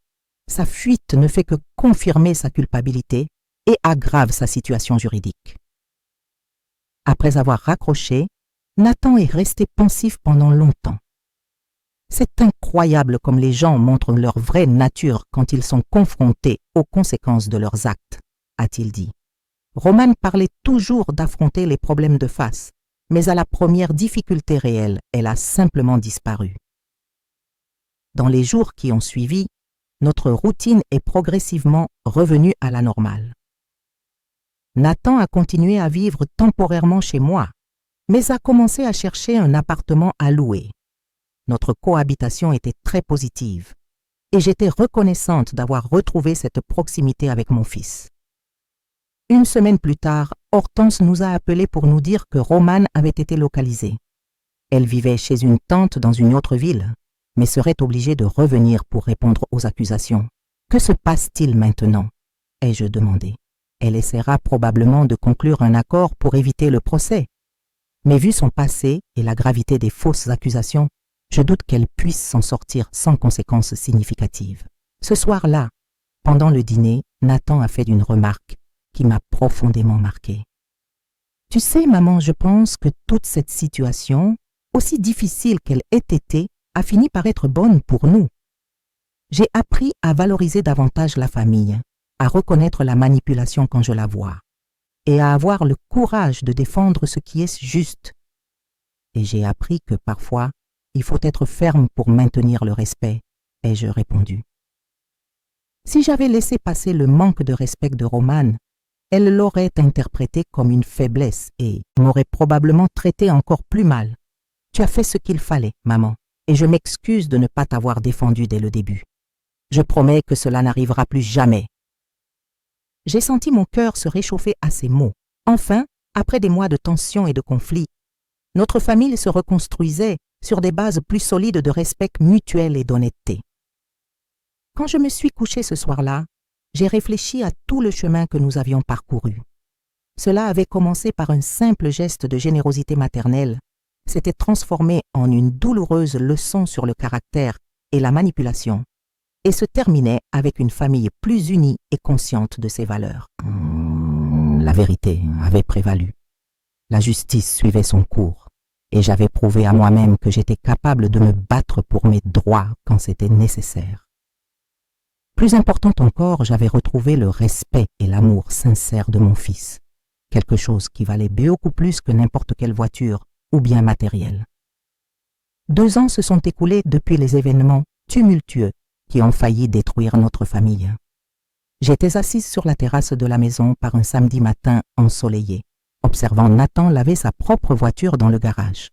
Sa fuite ne fait que confirmer sa culpabilité et aggrave sa situation juridique. » Après avoir raccroché, Nathan est resté pensif pendant longtemps. C'est incroyable comme les gens montrent leur vraie nature quand ils sont confrontés aux conséquences de leurs actes, a-t-il dit. Roman parlait toujours d'affronter les problèmes de face, mais à la première difficulté réelle, elle a simplement disparu. Dans les jours qui ont suivi, notre routine est progressivement revenue à la normale. Nathan a continué à vivre temporairement chez moi, mais a commencé à chercher un appartement à louer. Notre cohabitation était très positive et j'étais reconnaissante d'avoir retrouvé cette proximité avec mon fils. 1 semaine plus tard, Hortense nous a appelés pour nous dire que Roman avait été localisé. Elle vivait chez une tante dans une autre ville, mais serait obligée de revenir pour répondre aux accusations. Que se passe-t-il maintenant? Ai-je demandé. Elle essaiera probablement de conclure un accord pour éviter le procès. Mais vu son passé et la gravité des fausses accusations, je doute qu'elle puisse s'en sortir sans conséquences significatives. Ce soir-là, pendant le dîner, Nathan a fait une remarque qui m'a profondément marquée. « Tu sais, maman, je pense que toute cette situation, aussi difficile qu'elle ait été, a fini par être bonne pour nous. J'ai appris à valoriser davantage la famille, à reconnaître la manipulation quand je la vois, et à avoir le courage de défendre ce qui est juste. Et j'ai appris que parfois, il faut être ferme pour maintenir le respect, ai-je répondu. Si j'avais laissé passer le manque de respect de Romane, elle l'aurait interprété comme une faiblesse et m'aurait probablement traité encore plus mal. Tu as fait ce qu'il fallait, maman, et je m'excuse de ne pas t'avoir défendu dès le début. Je promets que cela n'arrivera plus jamais. J'ai senti mon cœur se réchauffer à ces mots. Enfin, après des mois de tension et de conflits, notre famille se reconstruisait sur des bases plus solides de respect mutuel et d'honnêteté. Quand je me suis couchée ce soir-là, j'ai réfléchi à tout le chemin que nous avions parcouru. Cela avait commencé par un simple geste de générosité maternelle, s'était transformé en une douloureuse leçon sur le caractère et la manipulation, et se terminait avec une famille plus unie et consciente de ses valeurs. La vérité avait prévalu. La justice suivait son cours, et j'avais prouvé à moi-même que j'étais capable de me battre pour mes droits quand c'était nécessaire. Plus important encore, j'avais retrouvé le respect et l'amour sincère de mon fils, quelque chose qui valait beaucoup plus que n'importe quelle voiture ou bien matériel. 2 ans se sont écoulés depuis les événements tumultueux qui ont failli détruire notre famille. J'étais assise sur la terrasse de la maison par un samedi matin ensoleillé, observant Nathan laver sa propre voiture dans le garage.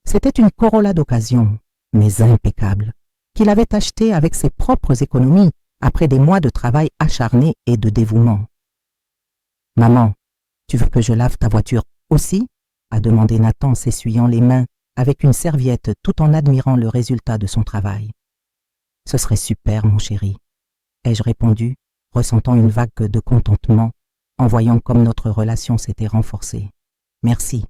C'était une Corolla d'occasion, mais impeccable, qu'il avait achetée avec ses propres économies après des mois de travail acharné et de dévouement. « Maman, tu veux que je lave ta voiture aussi ?» a demandé Nathan s'essuyant les mains avec une serviette tout en admirant le résultat de son travail. « Ce serait super, mon chéri, » ai-je répondu, ressentant une vague de contentement en voyant comme notre relation s'était renforcée. « Merci. »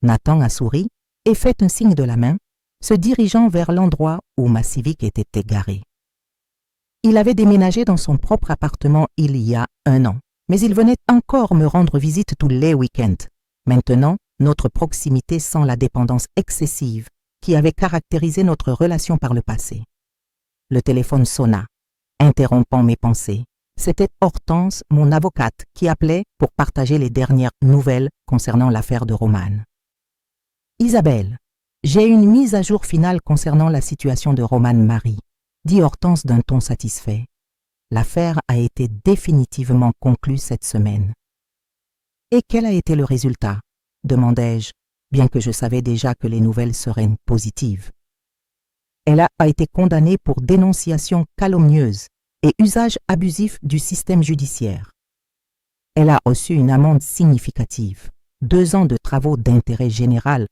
Nathan a souri et fait un signe de la main, se dirigeant vers l'endroit où ma Civic était égarée. Il avait déménagé dans son propre appartement il y a 1 an, mais il venait encore me rendre visite tous les week-ends. Maintenant, notre proximité sent la dépendance excessive qui avait caractérisé notre relation par le passé. Le téléphone sonna, interrompant mes pensées. C'était Hortense, mon avocate, qui appelait pour partager les dernières nouvelles concernant l'affaire de Romane. « Isabelle, j'ai une mise à jour finale concernant la situation de Romane Marie, » dit Hortense d'un ton satisfait. L'affaire a été définitivement conclue cette semaine. « Et quel a été le résultat ?» demandai-je, bien que je savais déjà que les nouvelles seraient positives. Elle a été condamnée pour dénonciation calomnieuse et usage abusif du système judiciaire. Elle a reçu une amende significative, 2 ans de travaux d'intérêt général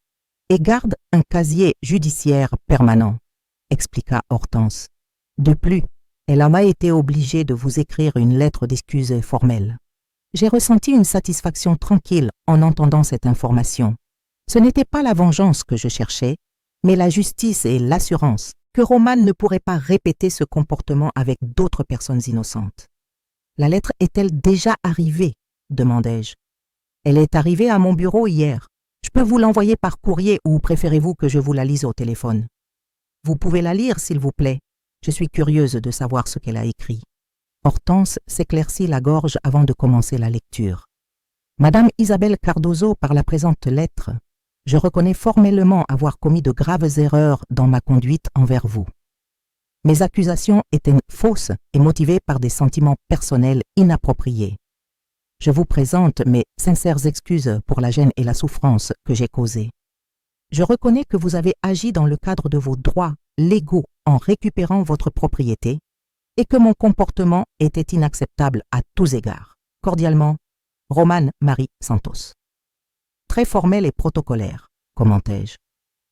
et garde un casier judiciaire permanent, expliqua Hortense. De plus, elle m'a été obligée de vous écrire une lettre d'excuse formelle. J'ai ressenti une satisfaction tranquille en entendant cette information. Ce n'était pas la vengeance que je cherchais, mais la justice et l'assurance que Romane ne pourrait pas répéter ce comportement avec d'autres personnes innocentes. « La lettre est-elle déjà arrivée ?» demandai-je. « Elle est arrivée à mon bureau hier. Je peux vous l'envoyer par courrier ou préférez-vous que je vous la lise au téléphone? Vous pouvez la lire, s'il vous plaît. Je suis curieuse de savoir ce qu'elle a écrit. » Hortense s'éclaircit la gorge avant de commencer la lecture. « Madame Isabelle Cardozo, par la présente lettre, je reconnais formellement avoir commis de graves erreurs dans ma conduite envers vous. Mes accusations étaient fausses et motivées par des sentiments personnels inappropriés. Je vous présente mes sincères excuses pour la gêne et la souffrance que j'ai causées. Je reconnais que vous avez agi dans le cadre de vos droits légaux en récupérant votre propriété et que mon comportement était inacceptable à tous égards. Cordialement, Romane Marie Santos. Très formelle et protocolaire, commentai-je,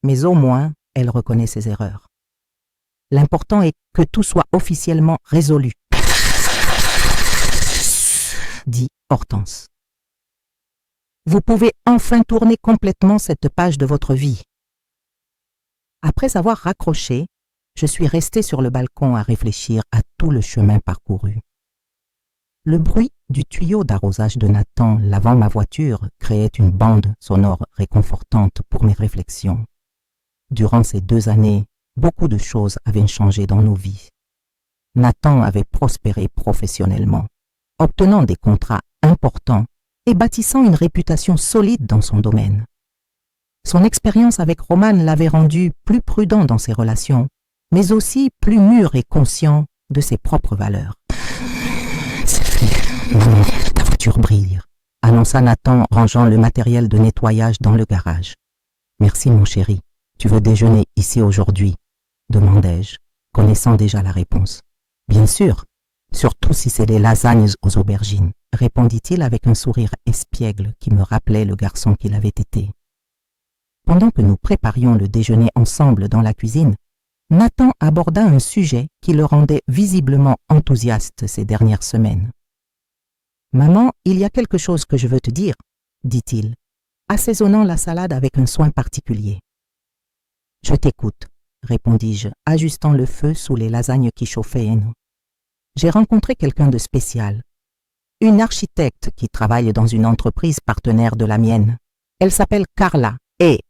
mais au moins elle reconnaît ses erreurs. L'important est que tout soit officiellement résolu, dit Hortense. Vous pouvez enfin tourner complètement cette page de votre vie. Après avoir raccroché, je suis restée sur le balcon à réfléchir à tout le chemin parcouru. Le bruit du tuyau d'arrosage de Nathan lavant ma voiture créait une bande sonore réconfortante pour mes réflexions. Durant ces 2 années, beaucoup de choses avaient changé dans nos vies. Nathan avait prospéré professionnellement, obtenant des contrats importants et bâtissant une réputation solide dans son domaine. Son expérience avec Romane l'avait rendu plus prudent dans ses relations, mais aussi plus mûr et conscient de ses propres valeurs. C'est fait. Maman, ta voiture brille, annonça Nathan, rangeant le matériel de nettoyage dans le garage. Merci mon chéri. Tu veux déjeuner ici aujourd'hui? Demandai-je, connaissant déjà la réponse. Bien sûr, surtout si c'est les lasagnes aux aubergines, répondit-il avec un sourire espiègle qui me rappelait le garçon qu'il avait été. Pendant que nous préparions le déjeuner ensemble dans la cuisine, Nathan aborda un sujet qui le rendait visiblement enthousiaste ces dernières semaines. « Maman, il y a quelque chose que je veux te dire, » dit-il, assaisonnant la salade avec un soin particulier. « Je t'écoute, » répondis-je, ajustant le feu sous les lasagnes qui chauffaient et nous. « J'ai rencontré quelqu'un de spécial, une architecte qui travaille dans une entreprise partenaire de la mienne. Elle s'appelle Carla et...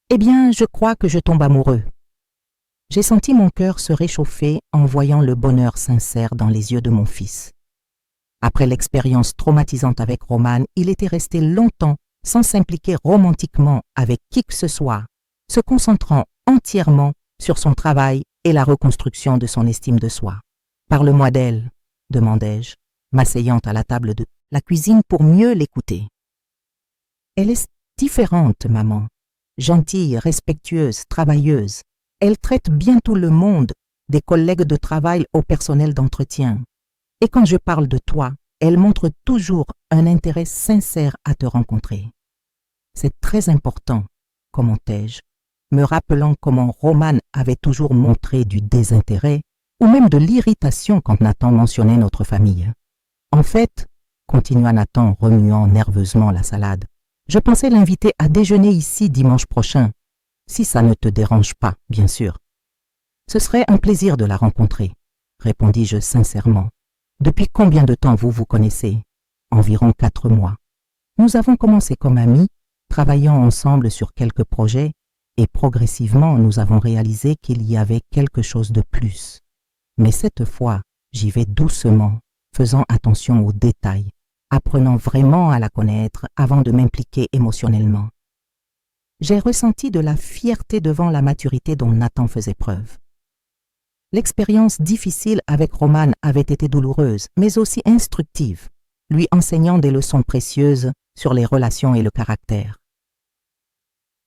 Eh bien, je crois que je tombe amoureux. » J'ai senti mon cœur se réchauffer en voyant le bonheur sincère dans les yeux de mon fils. Après l'expérience traumatisante avec Roman, il était resté longtemps sans s'impliquer romantiquement avec qui que ce soit, se concentrant entièrement sur son travail et la reconstruction de son estime de soi. « Parle-moi d'elle, » demandai-je, m'asseyant à la table de la cuisine pour mieux l'écouter. « Elle est différente, maman. Gentille, respectueuse, travailleuse. Elle traite bien tout le monde, des collègues de travail au personnel d'entretien. Et quand je parle de toi, elle montre toujours un intérêt sincère à te rencontrer. C'est très important, commentai-je, me rappelant comment Roman avait toujours montré du désintérêt ou même de l'irritation quand Nathan mentionnait notre famille. En fait, continua Nathan remuant nerveusement la salade, je pensais l'inviter à déjeuner ici dimanche prochain, si ça ne te dérange pas, bien sûr. Ce serait un plaisir de la rencontrer, répondis-je sincèrement. Depuis combien de temps vous vous connaissez? Environ 4 mois. Nous avons commencé comme amis, travaillant ensemble sur quelques projets, et progressivement nous avons réalisé qu'il y avait quelque chose de plus. Mais cette fois, j'y vais doucement, faisant attention aux détails, apprenant vraiment à la connaître avant de m'impliquer émotionnellement. J'ai ressenti de la fierté devant la maturité dont Nathan faisait preuve. L'expérience difficile avec Roman avait été douloureuse, mais aussi instructive, lui enseignant des leçons précieuses sur les relations et le caractère.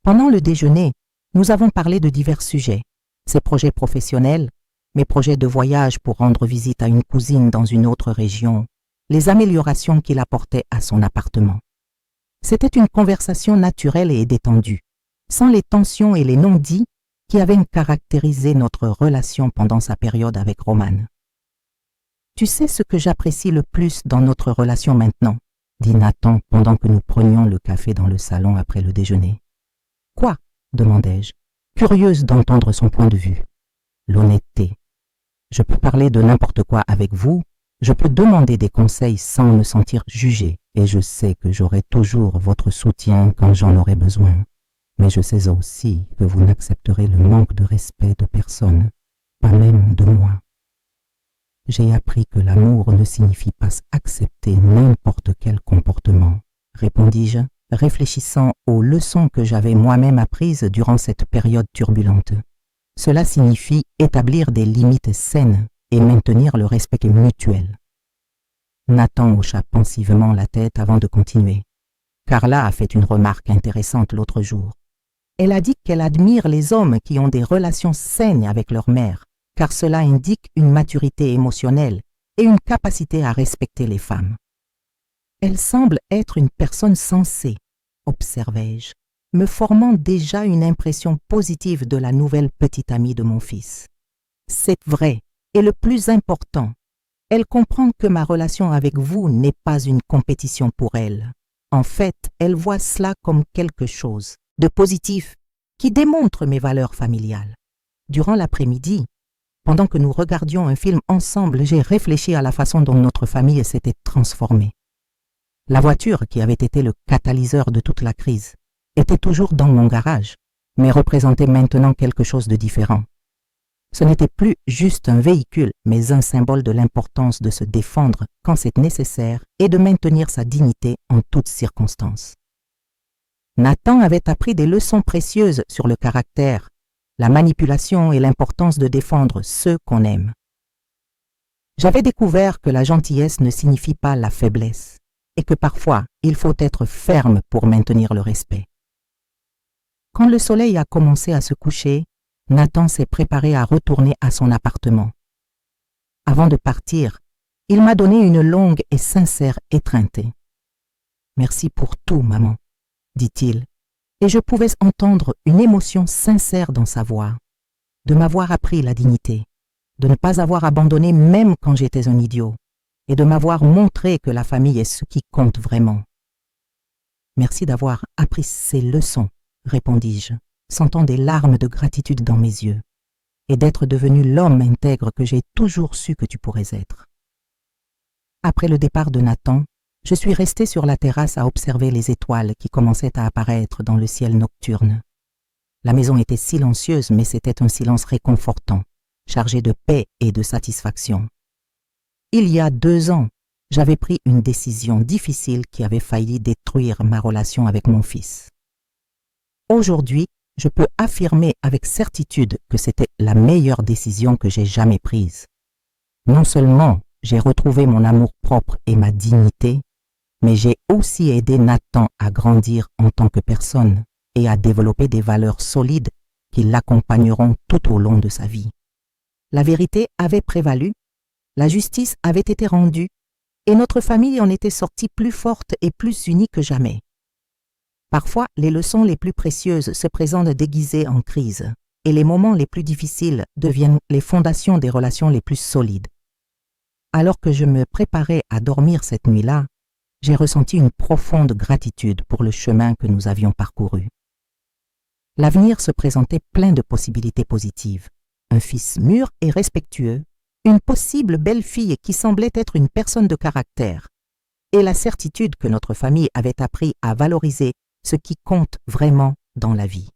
Pendant le déjeuner, nous avons parlé de divers sujets, ses projets professionnels, mes projets de voyage pour rendre visite à une cousine dans une autre région, les améliorations qu'il apportait à son appartement. C'était une conversation naturelle et détendue, sans les tensions et les non-dits qui avaient caractérisé notre relation pendant sa période avec Roman. « Tu sais ce que j'apprécie le plus dans notre relation maintenant ?» dit Nathan pendant que nous prenions le café dans le salon après le déjeuner. « Quoi ?» demandai-je, curieuse d'entendre son point de vue. « L'honnêteté. Je peux parler de n'importe quoi avec vous, je peux demander des conseils sans me sentir jugée, et je sais que j'aurai toujours votre soutien quand j'en aurai besoin. Mais je sais aussi que vous n'accepterez le manque de respect de personne, pas même de moi. J'ai appris que l'amour ne signifie pas accepter n'importe quel comportement, répondis-je, réfléchissant aux leçons que j'avais moi-même apprises durant cette période turbulente. Cela signifie établir des limites saines et maintenir le respect mutuel. Nathan hocha pensivement la tête avant de continuer. Carla a fait une remarque intéressante l'autre jour. Elle a dit qu'elle admire les hommes qui ont des relations saines avec leur mère, car cela indique une maturité émotionnelle et une capacité à respecter les femmes. Elle semble être une personne sensée, observai-je, me formant déjà une impression positive de la nouvelle petite amie de mon fils. C'est vrai, et le plus important, elle comprend que ma relation avec vous n'est pas une compétition pour elle. En fait, elle voit cela comme quelque chose de positif qui démontre mes valeurs familiales. Durant l'après-midi, pendant que nous regardions un film ensemble, j'ai réfléchi à la façon dont notre famille s'était transformée. La voiture, qui avait été le catalyseur de toute la crise, était toujours dans mon garage, mais représentait maintenant quelque chose de différent. Ce n'était plus juste un véhicule, mais un symbole de l'importance de se défendre quand c'est nécessaire et de maintenir sa dignité en toutes circonstances. Nathan avait appris des leçons précieuses sur le caractère, la manipulation et l'importance de défendre ceux qu'on aime. J'avais découvert que la gentillesse ne signifie pas la faiblesse et que parfois il faut être ferme pour maintenir le respect. Quand le soleil a commencé à se coucher, Nathan s'est préparé à retourner à son appartement. Avant de partir, il m'a donné une longue et sincère étreinte. « Merci pour tout, maman », dit-il, et je pouvais entendre une émotion sincère dans sa voix, de m'avoir appris la dignité, de ne pas avoir abandonné même quand j'étais un idiot, et de m'avoir montré que la famille est ce qui compte vraiment. « Merci d'avoir appris ces leçons », répondis-je, sentant des larmes de gratitude dans mes yeux, et d'être devenu l'homme intègre que j'ai toujours su que tu pourrais être. Après le départ de Nathan, je suis resté sur la terrasse à observer les étoiles qui commençaient à apparaître dans le ciel nocturne. La maison était silencieuse, mais c'était un silence réconfortant, chargé de paix et de satisfaction. Il y a 2 ans, j'avais pris une décision difficile qui avait failli détruire ma relation avec mon fils. Aujourd'hui, je peux affirmer avec certitude que c'était la meilleure décision que j'ai jamais prise. Non seulement j'ai retrouvé mon amour-propre et ma dignité, mais j'ai aussi aidé Nathan à grandir en tant que personne et à développer des valeurs solides qui l'accompagneront tout au long de sa vie. La vérité avait prévalu, la justice avait été rendue, et notre famille en était sortie plus forte et plus unie que jamais. Parfois, les leçons les plus précieuses se présentent déguisées en crise, et les moments les plus difficiles deviennent les fondations des relations les plus solides. Alors que je me préparais à dormir cette nuit-là, j'ai ressenti une profonde gratitude pour le chemin que nous avions parcouru. L'avenir se présentait plein de possibilités positives. Un fils mûr et respectueux, une possible belle-fille qui semblait être une personne de caractère, et la certitude que notre famille avait appris à valoriser ce qui compte vraiment dans la vie.